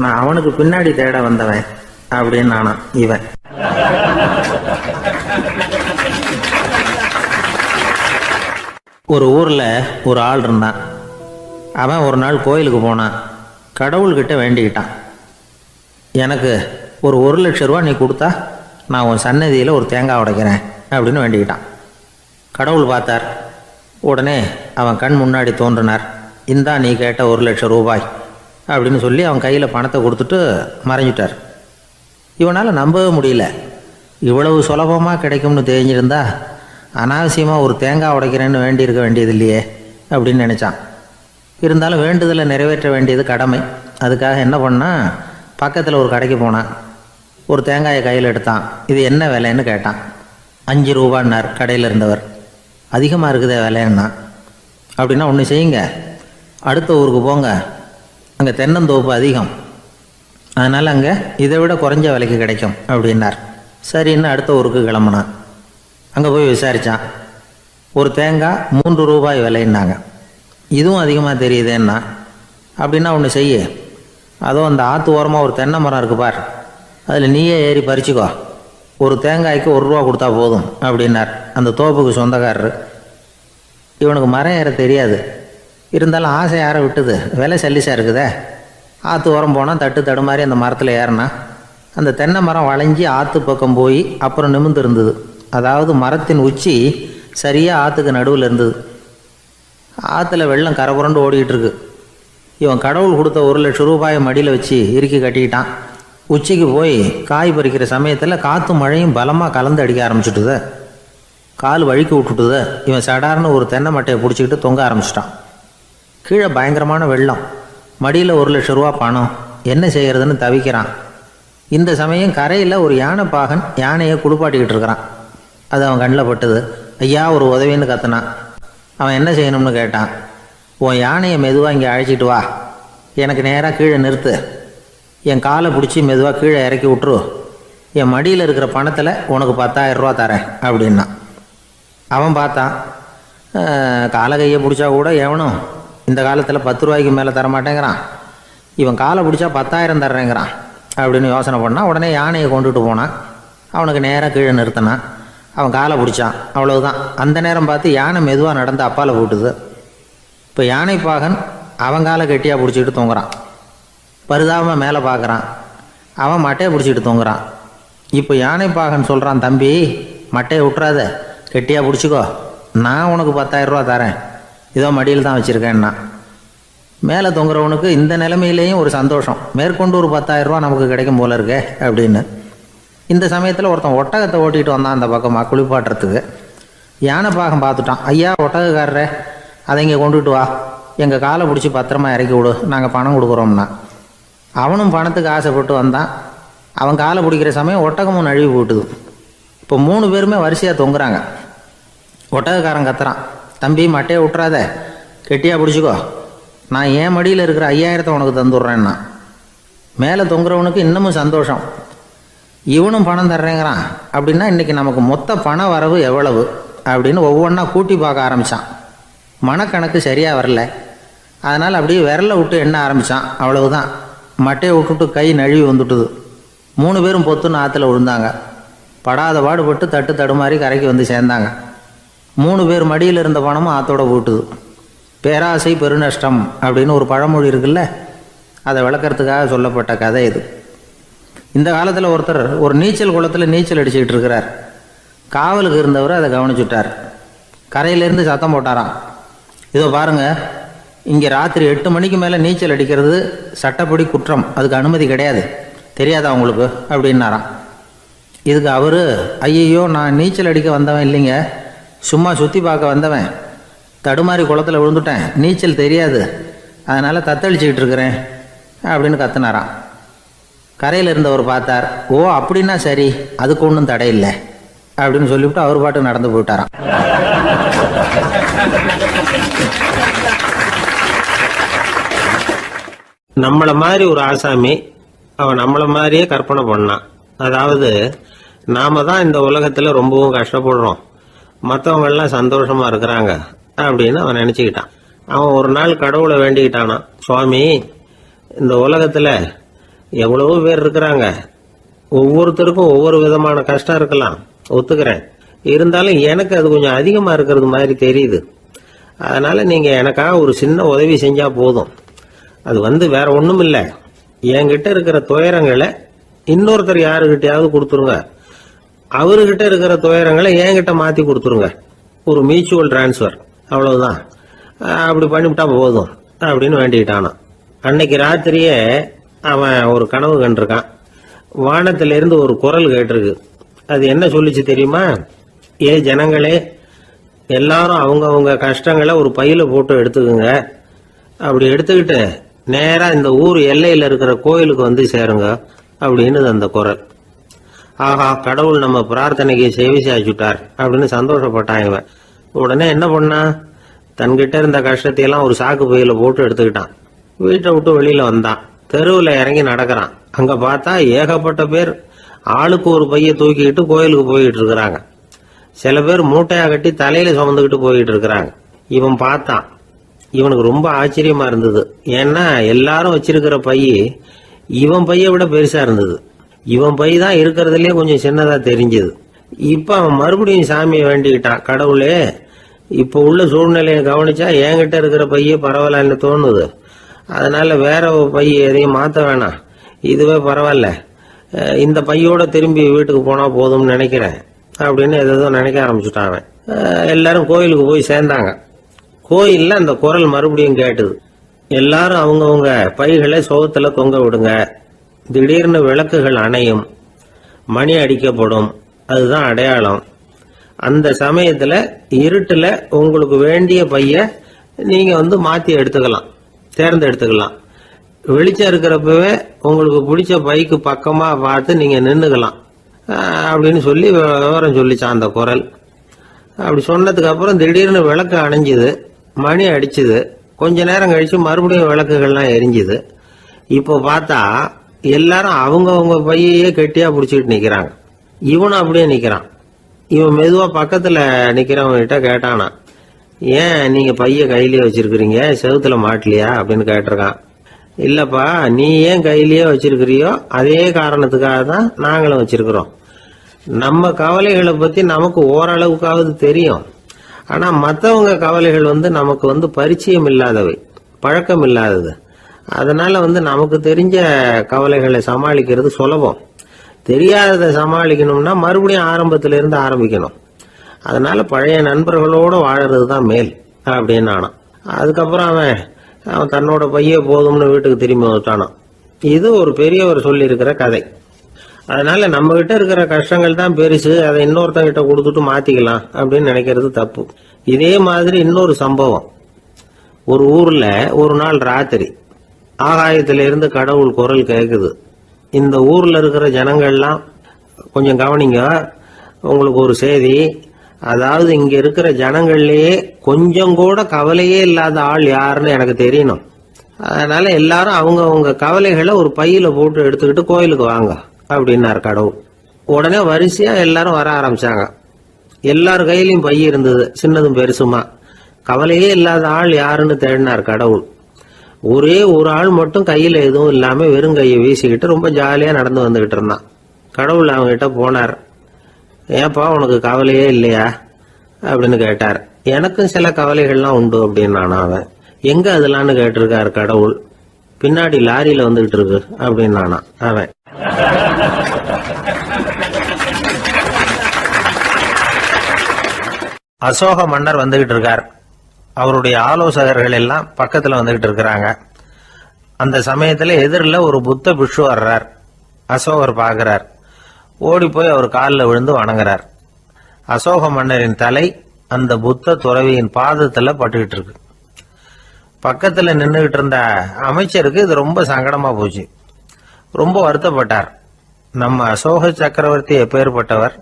நான் அவனுக்கு பின்னாடி தேட வந்தவன் அப்படின்னு நானாம் இவன். ஒரு ஊர்ல ஒரு ஆள் இருந்தான். அவன் ஒரு நாள் கோயிலுக்கு போனான். கடவுள்கிட்ட வேண்டிக்கிட்டான், எனக்கு ஒரு 1,00,000 ரூபா நீ கொடுத்தா நான் உன் சன்னதியில் ஒரு தேங்காய் உடைக்கிறேன் அப்படின்னு வேண்டிக்கிட்டான். கடவுள் பார்த்தார். உடனே அவன் கண் முன்னாடி தோன்றினார். இந்தா நீ கேட்ட 1,00,000 ரூபாய் அப்படின்னு சொல்லி அவன் கையில் பணத்தை கொடுத்துட்டு மறைஞ்சிட்டார். இவனால் நம்பவே முடியல. இவ்வளவு சுலபமாக கிடைக்கும்னு தெரிஞ்சிருந்தா அனாவசியமாக ஒரு தேங்காய் உடைக்கிறேன்னு வேண்டியிருக்க வேண்டியது இல்லையே அப்படின்னு நினச்சான். இருந்தாலும் வேண்டுதலை நிறைவேற்ற வேண்டியது கடமை. அதுக்காக என்ன பண்ணால், பக்கத்தில் ஒரு கடைக்கு போனான். ஒரு தேங்காயை கையில் எடுத்தான். இது என்ன விலைன்னு கேட்டான். 5 ரூபான்னார் கடையில் இருந்தவர். அதிகமாக இருக்குதே விலைன்னா. அப்படின்னா ஒன்று செய்யுங்க, அடுத்த ஊருக்கு போங்க, அங்கே தென்னந்தோப்பு அதிகம், அதனால் அங்கே இதை விட குறைஞ்ச விலைக்கு கிடைக்கும் அப்படின்னார். சரின்னு அடுத்த ஊருக்கு கிளம்புனான். அங்கே போய் விசாரித்தான். ஒரு தேங்காய் 3 ரூபாய் விலைன்னாங்க. இதுவும் அதிகமாக தெரியுதேன்னா. அப்படின்னா ஒன்று செய்ய, அதோ அந்த ஆற்று ஓரமாக ஒரு தென்னை மரம் இருக்கு பார், அதில் நீயே ஏறி பறிச்சுக்கோ, ஒரு தேங்காய்க்கு 1 ரூபா கொடுத்தா போதும் அப்படின்னார் அந்த தோப்புக்கு சொந்தக்காரரு. இவனுக்கு மரம் ஏற தெரியாது, இருந்தாலும் ஆசை யாரை விட்டுது, விலை சல்லிசாக இருக்குதே. ஆற்று ஓரம் போனால் தட்டு தடுமாறி அந்த மரத்தில் ஏறினா அந்த தென்னை மரம் வளைஞ்சி ஆற்று பக்கம் போய் அப்புறம் நிமிர்ந்து இருந்தது. அதாவது மரத்தின் உச்சி சரியாக ஆற்றுக்கு நடுவில் இருந்தது. ஆற்றுல வெள்ளம் கரைபுரண்டு ஓடிக்கிட்டு இருக்கு. இவன் கடவுள் கொடுத்த 1,00,000 ரூபாயை மடியில் வச்சு இறுக்கி கட்டிக்கிட்டான். உச்சிக்கு போய் காய் பறிக்கிற சமயத்தில் காற்றும் மழையும் பலமாக கலந்து அடிக்க ஆரம்பிச்சுட்டுது. கால் வழுக்கி விட்டுட்டுது. இவன் சடார்னு ஒரு தென்னை மட்டையை பிடிச்சிக்கிட்டு தொங்க ஆரம்பிச்சிட்டான். கீழே பயங்கரமான வெள்ளம், மடியில் 1,00,000 ரூபா பணம், என்ன செய்கிறதுன்னு தவிக்கிறான். இந்த சமயம் கரையில் ஒரு யானை பாகன் யானையை குளிப்பாட்டிக்கிட்டு இருக்கிறான். அது அவன் கண்ணில் பட்டுது. ஐயா ஒரு உதவின்னு கத்துனான். அவன் என்ன செய்யணும்னு கேட்டான். உன் யானையை மெதுவாக இங்கே அழைச்சிட்டு வா, எனக்கு நேராக கீழே நிறுத்து, என் காலை பிடிச்சி மெதுவாக கீழே இறக்கி விட்டுரு, என் மடியில் இருக்கிற பணத்தில் உனக்கு 10,000 ரூபா தரேன் அப்படின்னா. அவன் பார்த்தான், காலை கையை பிடிச்சா கூட எவனும் இந்த காலத்தில் 10 ரூபாய்க்கு மேலே தரமாட்டேங்கிறான், இவன் காலை பிடிச்சா 10,000 தர்றேங்கிறான் அப்படின்னு யோசனை பண்ணான். உடனே யானையை கொண்டுட்டு போனான். அவனுக்கு நேராக கீழே நிறுத்தினான். அவன் காலை பிடிச்சான். அவ்வளவுதான். அந்த நேரம் பார்த்து யானை மெதுவாக நடந்து அப்பால் போட்டுது. இப்போ யானை பாகன் அவன் காலை கெட்டியாக பிடிச்சிக்கிட்டு தொங்குறான். பரிதாபமாக மேலே பார்க்குறான். அவன் மட்டையை பிடிச்சிக்கிட்டு தொங்குறான். இப்போ யானை பாகன் சொல்கிறான், தம்பி மட்டையை விட்டுறாத, கெட்டியாக பிடிச்சிக்கோ, நான் உனக்கு 10,000 ரூபா தரேன், இதோ மடியில் தான் வச்சுருக்கேன்னா. மேலே தொங்குறவனுக்கு இந்த நிலைமையிலேயும் ஒரு சந்தோஷம், மேற்கொண்டு ஒரு 10,000 ரூபா நமக்கு கிடைக்கும் போல இருக்கே அப்படின்னு. இந்த சமயத்தில் ஒருத்தன் ஒட்டகத்தை ஓட்டிகிட்டு வந்தான் அந்த பக்கமாக குளிப்பாட்டுறதுக்கு. யானை பாகம் பார்த்துட்டான். ஐயா ஒட்டகக்காரரே, அதை இங்கே கொண்டுகிட்டு வா, எங்கள் காலை பிடிச்சி பத்திரமா இறக்கி விடு, நாங்கள் பணம் கொடுக்குறோம்னா. அவனும் பணத்துக்கு ஆசைப்பட்டு வந்தான். அவன் காலை பிடிக்கிற சமயம் ஒட்டகமும் நழுவி போட்டுது. இப்போ 3 பேருமே வரிசையாக தொங்குறாங்க. ஒட்டகக்காரன் கத்துறான், தம்பி மட்டையை விட்டுறாத, கெட்டியாக பிடிச்சிக்கோ, நான் என் மடியில் இருக்கிற 5,000 உனக்கு தந்துடுறேன்னா. மேலே தொங்குறவனுக்கு இன்னமும் சந்தோஷம், இவனும் பணம் தர்றேங்கிறான் அப்படின்னா இன்றைக்கி நமக்கு மொத்த பண வரவு எவ்வளவு அப்படின்னு ஒவ்வொன்றா கூட்டி பார்க்க ஆரம்பித்தான். மனக்கணக்கு சரியாக வரல. அதனால் அப்படியே விரலை விட்டு எண்ண ஆரம்பித்தான். அவ்வளவுதான், மட்டையை விட்டுட்டு கை நழுவி வந்துட்டுது. 3 பேரும் பொத்துன்னு ஆற்றுல விழுந்தாங்க. படாத பாடுபட்டு தட்டு தடுமாறி கரைக்கு வந்து சேர்ந்தாங்க. 3 பேர் மடியில் இருந்த பணமும் ஆத்தோட போட்டுது. பேராசை பெருநஷ்டம் அப்படின்னு ஒரு பழமொழி இருக்குல்ல, அதை விளக்கறதுக்காக சொல்லப்பட்ட கதை இது. இந்த காலத்தில் ஒருத்தர் ஒரு நீச்சல் குளத்தில் நீச்சல் அடிச்சுக்கிட்டு இருக்கிறார். காவலுக்கு இருந்தவர் அதை கவனிச்சுட்டார். கரையிலேருந்து சத்தம் போட்டாராம், இதோ பாருங்க, இங்கே ராத்திரி 8 மணிக்கு மேலே நீச்சல் அடிக்கிறது சட்டப்படி குற்றம், அதுக்கு அனுமதி கிடையாது, தெரியாதா உங்களுக்கு அப்படின்னாராம். இதுக்கு அவர், ஐயையோ, நான் நீச்சல் அடிக்க வந்தவன் இல்லைங்க, சும்மா சுற்றி பார்க்க வந்தவன், தடுமாறி குளத்தில் விழுந்துட்டேன், நீச்சல் தெரியாது, அதனால் தத்தளிச்சுக்கிட்டு இருக்கிறேன் அப்படின்னு கத்துனாராம். கரையில் இருந்தவர் பார்த்தார், ஓ அப்படின்னா சரி, அதுக்கு ஒன்றும் தடை இல்லை அப்படின்னு சொல்லிவிட்டு அவர் பாட்டுக்கு நடந்து போயிட்டாராம். நம்மள மாதிரி ஒரு ஆசாமி அவன் நம்மள மாதிரியே கற்பனை பண்ணான். அதாவது நாம தான் இந்த உலகத்துல ரொம்பவும் கஷ்டப்படுறோம், மற்றவங்க எல்லாம் சந்தோஷமா இருக்கிறாங்க அப்படின்னு அவன் நினைச்சுக்கிட்டான். அவன் ஒரு நாள் கடவுளை வேண்டிக்கிட்டானா, சுவாமி, இந்த உலகத்துல எவ்வளவோ பேர் இருக்கிறாங்க, ஒவ்வொருத்தருக்கும் ஒவ்வொரு விதமான கஷ்டம் இருக்கலாம், ஒத்துக்கிறேன், இருந்தாலும் எனக்கு அது கொஞ்சம் அதிகமா இருக்கிறது மாதிரி தெரியுது, அதனால நீங்க எனக்காக ஒரு சின்ன உதவி செஞ்சா போதும். அது வேற ஒண்ணும் இல்ல, என்கிட்ட இருக்கிற துயரங்களை இன்னொருத்தர் யாருகிட்டயாவது கொடுத்துருங்க, அவர்கிட்ட இருக்கிற துயரங்களை என்கிட்ட மாத்தி கொடுத்துருங்க, ஒரு மியூச்சுவல் டிரான்ஸ்பர், அவ்வளவுதான், அப்படி பண்ணிவிட்டா போதும் அப்படின்னு வேண்டிக்கிட்டானா. அன்னைக்கு ராத்திரியே அவன் ஒரு கனவு கண்டிருக்கான். வானத்திலிருந்து ஒரு குரல் கேட்டிருக்கு. அது என்ன சொல்லிச்சு தெரியுமா? ஏ ஜனங்களே, எல்லாரும் அவங்கவுங்க கஷ்டங்களை ஒரு பையில போட்டு எடுத்துக்குங்க, அப்படி எடுத்துக்கிட்டு நேரா இந்த ஊர் எல்லையில இருக்கிற கோயிலுக்கு வந்து சேருங்க அப்படின்னு அந்த குரல். ஆஹா, கடவுள் நம்ம பிரார்த்தனைக்கு சேவை சாய்ச்சுட்டார் அப்படின்னு சந்தோஷப்பட்டான் இவன். உடனே என்ன பண்ணா, தன்கிட்ட இருந்த கஷ்டத்தையெல்லாம் ஒரு சாக்கு பையில போட்டு எடுத்துக்கிட்டான். வீட்டை விட்டு வெளியில வந்தான். தெருவில் இறங்கி நடக்கிறான். அங்க பார்த்தா ஏகப்பட்ட பேர் ஆளுக்கு ஒரு பைய தூக்கிக்கிட்டு கோயிலுக்கு போயிட்டு இருக்கிறாங்க. சில பேர் மூட்டையா கட்டி தலையில சுமந்துக்கிட்டு போயிட்டு இருக்கிறாங்க. இவன் பார்த்தான். இவனுக்கு ரொம்ப ஆச்சரியமா இருந்தது. ஏன்னா எல்லாரும் வச்சிருக்கிற பைய இவன் பைய விட பெருசா இருந்தது. இவன் பை தான் இருக்கிறதுலயே கொஞ்சம் சின்னதா தெரிஞ்சது. இப்ப அவன் மறுபடியும் சாமியை வேண்டிக்கிட்டான், கடவுளே, இப்ப உள்ள சூழ்நிலையை கவனிச்சா என்கிட்ட இருக்கிற பைய பரவாயில்லன்னு தோணுது, அதனால வேற பை எதையும் மாத்த வேணாம், இதுவே பரவாயில்ல, இந்த பையோட திரும்பி வீட்டுக்கு போனா போதும்னு நினைக்கிறேன் அப்படின்னு ஏதோ நினைக்க ஆரம்பிச்சுட்டான் அவன். எல்லாரும் கோயிலுக்கு போய் சேர்ந்தாங்க. கோயில்ல அந்த குரல் மறுபடியும் கேட்டுது. எல்லாரும் அவங்கவுங்க பைகளை சோகத்துல தொங்க விடுங்க, திடீர்னு விளக்குகள் அணையும், மணி அடிக்கப்படும், அதுதான் அடையாளம். அந்த சமயத்துல இருட்டுல உங்களுக்கு வேண்டிய பைய நீங்க மாத்தி எடுத்துக்கலாம், தேர்ந்தெடுத்துக்கலாம். வெளிச்சம் இருக்கிறப்பவே உங்களுக்கு பிடிச்ச பைக்கு பக்கமா பார்த்து நீங்க நின்னுக்கலாம் அப்படின்னு சொல்லி விவரம் சொல்லிச்சான் அந்த குரல். அப்படி சொன்னதுக்கு அப்புறம் திடீர்னு விளக்கு அணைஞ்சுது, மணி அடிச்சுது. கொஞ்ச நேரம் கழிச்சு மறுபடியும் விளக்குகள்லாம் எரிஞ்சுது. இப்போ பார்த்தா எல்லாரும் அவங்கவுங்க பையையே கெட்டியா பிடிச்சிட்டு நிக்கிறாங்க. இவனும் அப்படியே நிக்கிறான். இவன் மெதுவா பக்கத்துல நிக்கிறவங்கிட்ட கேட்டானா, ஏன் நீங்க பைய கையிலேயே வச்சிருக்கிறீங்க, செவுத்துல மாட்டலையா அப்படின்னு கேட்டிருக்கான். இல்லப்பா, நீ ஏன் கையிலேயே வச்சிருக்கிறியோ அதே காரணத்துக்காக தான் நாங்களும் வச்சிருக்கிறோம். நம்ம கவலைகளை பத்தி நமக்கு ஓரளவுக்காவது தெரியும், ஆனா மற்றவங்க கவலைகள் நமக்கு பரிச்சயம் இல்லாதவை, பழக்கம் இல்லாதது. அதனால நமக்கு தெரிஞ்ச கவலைகளை சமாளிக்கிறது சுலபம். தெரியாததை சமாளிக்கணும்னா மறுபடியும் ஆரம்பத்தில இருந்து ஆரம்பிக்கணும். அதனால பழைய நண்பர்களோட வாழறது தான் மேல் அப்படின்னு ஆனான். அதுக்கப்புறம் அவன் தன்னோட பைய போதும்னு வீட்டுக்கு திரும்பி வந்துட்டானான். இது ஒரு பெரியவர் சொல்லி இருக்கிற கதை. அதனால நம்ம கிட்ட இருக்கிற கஷ்டங்கள் தான் பெருசு, அதை இன்னொருத்தங்கிட்ட கொடுத்துட்டு மாத்திக்கலாம் அப்படின்னு நினைக்கிறது தப்பு. இதே மாதிரி இன்னொரு சம்பவம். ஒரு ஊர்ல ஒரு நாள் ராத்திரி ஆகாயத்தில இருந்து கடவுள் குரல் கேக்குது. இந்த ஊர்ல இருக்கிற ஜனங்கள்லாம் கொஞ்சம் கவனிங்க, உங்களுக்கு ஒரு செய்தி. அதாவது இங்க இருக்கிற ஜனங்கள்லயே கொஞ்சம் கூட கவலையே இல்லாத ஆள் யாருன்னு எனக்கு தெரியணும். அதனால எல்லாரும் அவங்க கவலைகளை ஒரு பையில போட்டு எடுத்துக்கிட்டு கோயிலுக்கு வாங்க அப்படின்னாரு கடவுள். உடனே வரிசையா எல்லாரும் வர ஆரம்பிச்சாங்க. எல்லார் கையிலயும் பை இருந்தது, சின்னதும் பெருசுமா. கவலையே இல்லாத ஆள் யாருன்னு தேடினார் கடவுள். ஒரே ஒரு ஆள் மட்டும் கையில எதுவும் இல்லாம வெறும் கையை வீசிக்கிட்டு ரொம்ப ஜாலியா நடந்து வந்துகிட்டு இருந்தான். கடவுள் அவங்ககிட்ட போனார். ஏப்பா உனக்கு கவலையே இல்லையா அப்படின்னு கேட்டார். எனக்கும் சில கவலைகள்லாம் உண்டு அப்படின்னு அவன். எங்க அதெல்லாம்னு கேட்டிருக்காரு கடவுள். பின்னாடி லாரியில வந்துகிட்டு இருக்கு அப்படின்னு அவன். அசோக மன்னர் வந்துகிட்டு இருக்கார். அவருடைய ஆலோசகர்கள் எல்லாம் பக்கத்துல வந்துகிட்டு இருக்கிறாங்க. அந்த சமயத்துல எதிரில் ஒரு புத்த பிக்ஷு வர்றார். அசோகர் பார்க்கிறார். ஓடி போய் அவர் காலில் விழுந்து வணங்குறார். அசோக மன்னரின் தலை அந்த புத்த துறவியின் பாதத்துல பட்டுக்கிட்டு இருக்கு. பக்கத்துல நின்றுகிட்டு இருந்த அமைச்சருக்கு இது ரொம்ப சங்கடமா போச்சு. ரொம்ப வருத்தப்பட்டார். நம்ம அசோக சக்கரவர்த்தி எப்பேற்பட்டவர்,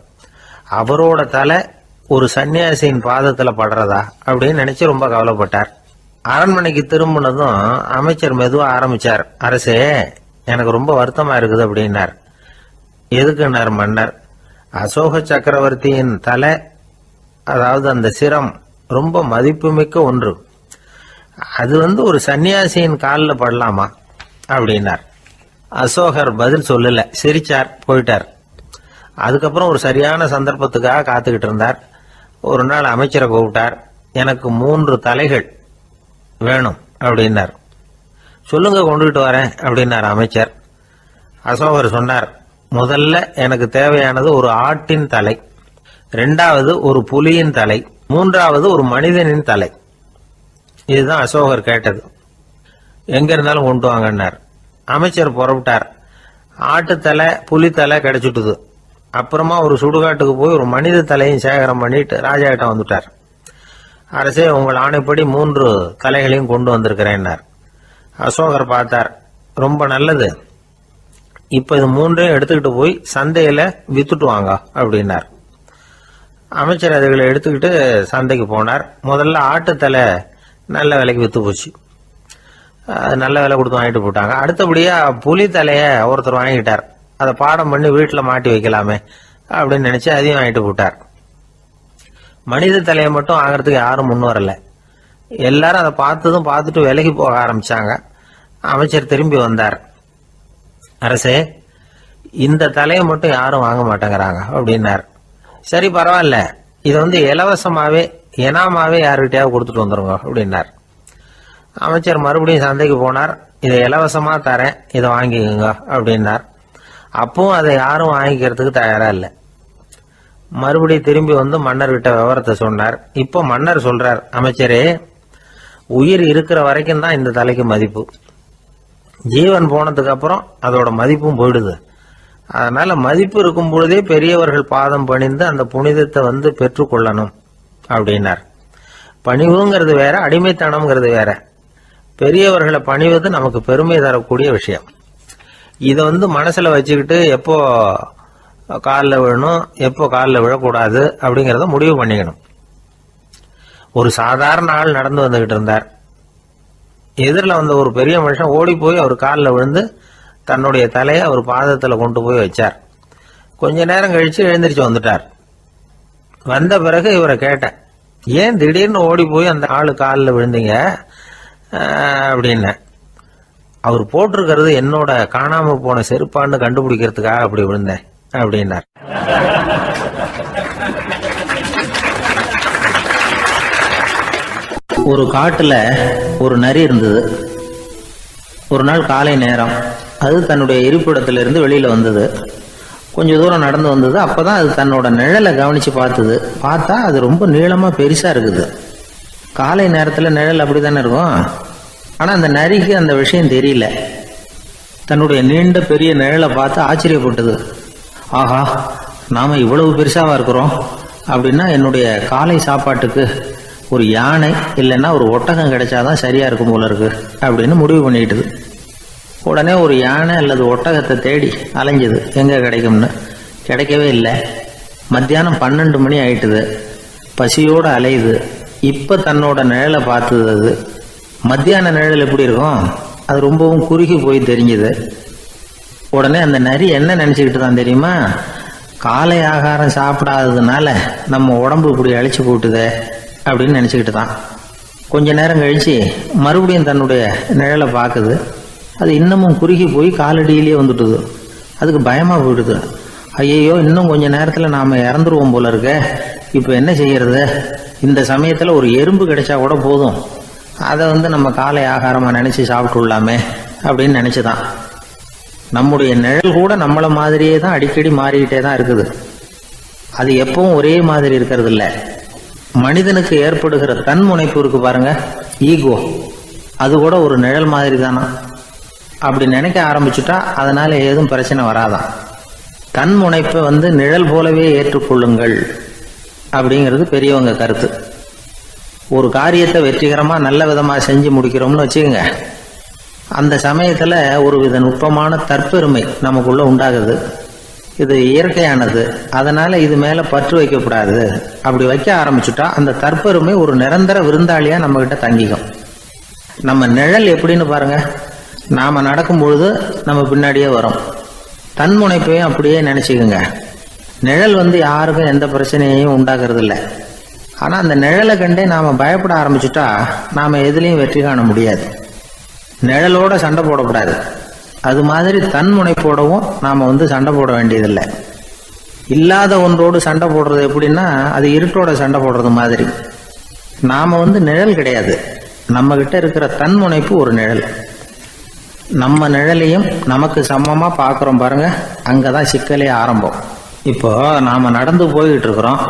அவரோட தலை ஒரு சன்னியாசியின் பாதத்துல படுறதா அப்படின்னு நினைச்சு ரொம்ப கவலைப்பட்டார். அரண்மனைக்கு திரும்பினதும் அமைச்சர் மெதுவா ஆரம்பிச்சார். அரசே, எனக்கு ரொம்ப வருத்தமா இருக்குது அப்படின்னார். எதுக்குன்னார் மன்னர். அசோக சக்கரவர்த்தியின் தலை, அதாவது அந்த சிரம் ரொம்ப மதிப்புமிக்க ஒன்று. அது ஒரு சன்னியாசியின் காலில் படலாமா அப்படின்னார். அசோகர் பதில் சொல்லல, சிரிச்சார், போயிட்டார். அதுக்கப்புறம் ஒரு சரியான சந்தர்ப்பத்துக்காக காத்துக்கிட்டு இருந்தார். ஒரு நாள் அமைச்சரை கூப்பிட்டார். எனக்கு 3 தலைகள் வேணும் அப்படின்னார். சொல்லுங்க, கொண்டுகிட்டு வரேன் அப்படின்னார் அமைச்சர். அசோகர் சொன்னார், முதல்ல எனக்கு தேவையானது ஒரு ஆட்டின் தலை, 2வது ஒரு புலியின் தலை, 3வது ஒரு மனிதனின் தலை. இதுதான் அசோகர் கேட்டது. எங்க இருந்தாலும் கொண்டு வாங்கன்னார். அமைச்சர் புறப்பட்டார். ஆட்டுத்தலை புலித்தலை கிடைச்சிட்டுது. அப்புறமா ஒரு சுடுகாட்டுக்கு போய் ஒரு மனித தலையும் சேகரம் பண்ணிட்டு ராஜா கிட்ட வந்துட்டார். அரசே, உங்கள் ஆணைப்படி 3 தலைகளையும் கொண்டு வந்திருக்கிறேன்னார். அசோகர் பார்த்தார். ரொம்ப நல்லது, இப்ப இது 3ஐயும் எடுத்துக்கிட்டு போய் சந்தையில வித்துட்டு வாங்க அப்படின்னார். அமைச்சர் அதுகளை எடுத்துக்கிட்டு சந்தைக்கு போனார். முதல்ல ஆட்டுத்தலை நல்ல விலைக்கு வித்து போச்சு. நல்ல விலை கொடுத்து வாங்கிட்டு போட்டாங்க. அடுத்தபடியா புலி தலைய ஒருத்தர் வாங்கிட்டார். அதை பாடம் பண்ணி வீட்டில் மாட்டி வைக்கலாமே அப்படின்னு நினைச்சு அதையும் வாங்கிட்டு போட்டார். மனித தலையை மட்டும் வாங்கறதுக்கு யாரும் முன் வரல. எல்லாரும் அதை பார்த்துட்டு விலகி போக ஆரம்பிச்சாங்க. அமைச்சர் திரும்பி வந்தார். அரசே, இந்த தலையை மட்டும் யாரும் வாங்க மாட்டேங்கிறாங்க அப்படின்னார். சரி, பரவாயில்ல, இதை இலவசமாவே எனாமாவே யாருக்கிட்டையாவது கொடுத்துட்டு வந்துருங்க அப்படின்னார். அமைச்சர் மறுபடியும் சந்தைக்கு போனார். இதை இலவசமா தரேன், இதை வாங்கிக்கோங்க அப்படின்னார். அப்பவும் அதை யாரும் வாங்கிக்கிறதுக்கு தயாரா இல்லை. மறுபடியும் திரும்பி மன்னர்கிட்ட விவரத்தை சொன்னார். இப்போ மன்னர் சொல்றார், அமைச்சரே, உயிர் இருக்கிற வரைக்கும் தான் இந்த தலைக்கு மதிப்பு. ஜீவன் போனதுக்கு அப்புறம் அதோட மதிப்பும் போயிடுது. அதனால மதிப்பு இருக்கும் பொழுதே பெரியவர்கள் பாதம் பணிந்து அந்த புனிதத்தை பெற்றுக்கொள்ளணும் அப்படின்னார். பணிவுங்கிறது வேற, அடிமைத்தனம்ங்கிறது வேற. பெரியவர்களை பணிவது நமக்கு பெருமை தரக்கூடிய விஷயம். இதை மனசுல வச்சுக்கிட்டு எப்போ காலில் விழணும், எப்போ காலில் விழக்கூடாது அப்படிங்கிறத முடிவு பண்ணிக்கணும். ஒரு சாதாரண ஆள் நடந்து வந்துகிட்டு இருந்தார். எதிரில் வந்த ஒரு பெரிய மனுஷன் ஓடி போய் அவர் காலில் விழுந்து தன்னுடைய தலையை அவர் பாதத்தில் கொண்டு போய் வச்சார். கொஞ்ச நேரம் கழிச்சு எழுந்திரிச்சு வந்துட்டார். வந்த பிறகு இவரை கேட்டேன், ஏன் திடீர்னு ஓடி போய் அந்த ஆளு காலில் விழுந்தீங்க அப்படின்னு. அவர் போட்டிருக்கிறது என்னோட காணாம போன செருப்பான்னு கண்டுபிடிக்கிறதுக்காக அப்படி விழுந்தேன் அப்படின்னார். ஒரு காட்டுல ஒரு நரி இருந்தது. ஒரு நாள் காலை நேரம் அது தன்னுடைய இருப்பிடத்திலிருந்து வெளியில வந்தது. கொஞ்ச தூரம் நடந்து வந்தது. அப்பதான் அது தன்னோட நிழலை கவனிச்சு பார்த்தது. பார்த்தா அது ரொம்ப நீளமா பெருசா இருக்குது. காலை நேரத்துல நிழல் அப்படித்தானே இருக்கும். ஆனா அந்த நரிக்கு அந்த விஷயம் தெரியல. தன்னுடைய நீண்ட பெரிய நிழலை பார்த்து ஆச்சரியப்பட்டது. ஆஹா, நாம இவ்வளவு பெருசாவா இருக்கிறோம் அப்படின்னா என்னுடைய காலை சாப்பாட்டுக்கு ஒரு யானை இல்லைன்னா ஒரு ஒட்டகம் கிடைச்சாதான் சரியா இருக்கும் போல இருக்கு அப்படின்னு முடிவு பண்ணிட்டுது. உடனே ஒரு யானை அல்லது ஒட்டகத்தை தேடி அலைஞ்சது, எங்க கிடைக்கும்னு. கிடைக்கவே இல்லை. மத்தியானம் 12 மணி ஆயிட்டுது. பசியோடு அலையுது. இப்ப தன்னோட நிழலை பார்த்தது. அது மத்தியான நிழல் எப்படி இருக்கும், அது ரொம்பவும் குறுகி போய் தெரிஞ்சது. உடனே அந்த நரி என்ன நினைச்சுக்கிட்டு தான் தெரியுமா, காலை ஆகாரம் சாப்பிடாததுனால நம்ம உடம்பு இப்படி அழிச்சு போட்டுதே அப்படின்னு நினைச்சுக்கிட்டு தான். கொஞ்ச நேரம் கழிச்சு மறுபடியும் தன்னுடைய நிழலை பார்க்குது. அது இன்னமும் குறுகி போய் காலடியிலேயே வந்துட்டுது. அதுக்கு பயமா போயிடுது. ஐயோ இன்னும் கொஞ்ச நேரத்தில் நாம் இறந்துருவோம் போல இருக்க, இப்போ என்ன செய்யறது? இந்த சமயத்தில் ஒரு எறும்பு கிடைச்சா கூட போதும், அதை நம்ம காலை ஆகாரமாக நினச்சி சாப்பிட்டுள்ளாமே அப்படின்னு நினச்சிதான். நம்முடைய நிழல் கூட நம்மளை மாதிரியே தான் அடிக்கடி மாறிக்கிட்டே தான் இருக்குது. அது எப்பவும் ஒரே மாதிரி இருக்கிறது இல்லை. மனிதனுக்கு ஏற்படுகிற தன்முனைப்பு இருக்கு பாருங்க, ஈகோ, அது கூட ஒரு நிழல் மாதிரி தானா. அப்படி நினைக்க ஆரம்பிச்சுட்டா அதனால ஏதும் பிரச்சனை வராதான். தன்முனைப்பை நிழல் போலவே ஏற்றுக்கொள்ளுங்கள் அப்படிங்கிறது பெரியவங்க கருத்து. ஒரு காரியத்தை வெற்றிகரமா நல்ல விதமா செஞ்சு முடிக்கிறோம்னு வச்சுக்கோங்க, அந்த சமயத்துல ஒரு வித நுட்பமான தற்பெருமை நமக்குள்ள உண்டாகுது. இது இயற்கையானது, அதனால இது மேல பற்று வைக்கக்கூடாது. அப்படி வைக்க ஆரம்பிச்சுட்டா அந்த தற்பெருமை ஒரு நிரந்தர விருந்தாளியா நம்ம கிட்ட தங்கிக்கும். நம்ம நிழல் எப்படின்னு பாருங்க, நாம நடக்கும் பொழுது நம்ம பின்னாடியே வரும். தன்முனைப்பையும் அப்படியே நினைச்சுக்குங்க. நிழல் யாருக்கும் எந்த பிரச்சனையையும் உண்டாக்குறது இல்லை. ஆனா அந்த நிழலை கண்டே நாம பயப்பட ஆரம்பிச்சுட்டா நாம எதுலையும் வெற்றி காண முடியாது. நிழலோட சண்டை போடக்கூடாது. அது மாதிரி தன்முனைப்போடவும் நாம சண்டை போட வேண்டியதில்லை. இல்லாத ஒன்றோடு சண்டை போடுறது எப்படின்னா, அது இருட்டோட சண்டை போடுறது மாதிரி. நாம நிழல் கிடையாது, நம்ம கிட்ட இருக்கிற தன்முனைப்பு ஒரு நிழல். நம்ம நிழலையும் நமக்கு சமமா பார்க்குறோம் பாருங்க, அங்கதான் சிக்கலே ஆரம்பம். இப்போ நாம நடந்து போய்கிட்டு இருக்கிறோம்,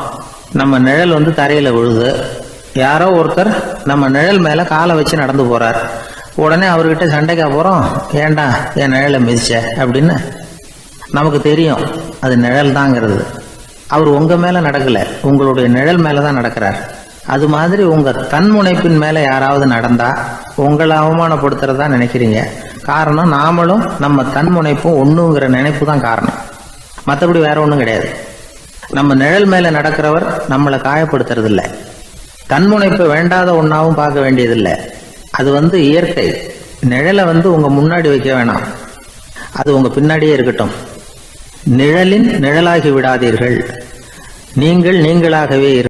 நம்ம நிழல் தரையில விழுது. யாரோ ஒருத்தர் நம்ம நிழல் மேல காலை வச்சு நடந்து போறார். உடனே அவர்கிட்ட சண்டைக்கா போறோம், ஏண்டா என் நிழலை மிதிச்ச அப்படின்னு. நமக்கு தெரியும் அது நிழல் தாங்கிறது. அவர் உங்க மேல நடக்கல, உங்களுடைய நிழல் மேலதான் நடக்கிறார். அது மாதிரி உங்க தன்முனைப்பின் மேல யாராவது நடந்தா உங்களை அவமானப்படுத்துறதா நினைக்கிறீங்க. காரணம் நாமளும் நம்ம தன்முனைப்பும் ஒண்ணுங்கிற நினைப்பு தான் காரணம், மற்றபடி வேற ஒன்றும் கிடையாது. நம்ம நிழல் மேல நடக்கிறவர் நம்மளை காயப்படுத்துறது இல்லை. தன்முனைப்பை வேண்டாத ஒன்னாவும் பார்க்க வேண்டியதில்லை. அது இயற்கை. நிழலை உங்க முன்னாடி வைக்க வேணாம், அது உங்க பின்னாடியே இருக்கட்டும். நிழலின் நிழலாகி விடாதீர்கள், நீங்கள் நீங்களாகவே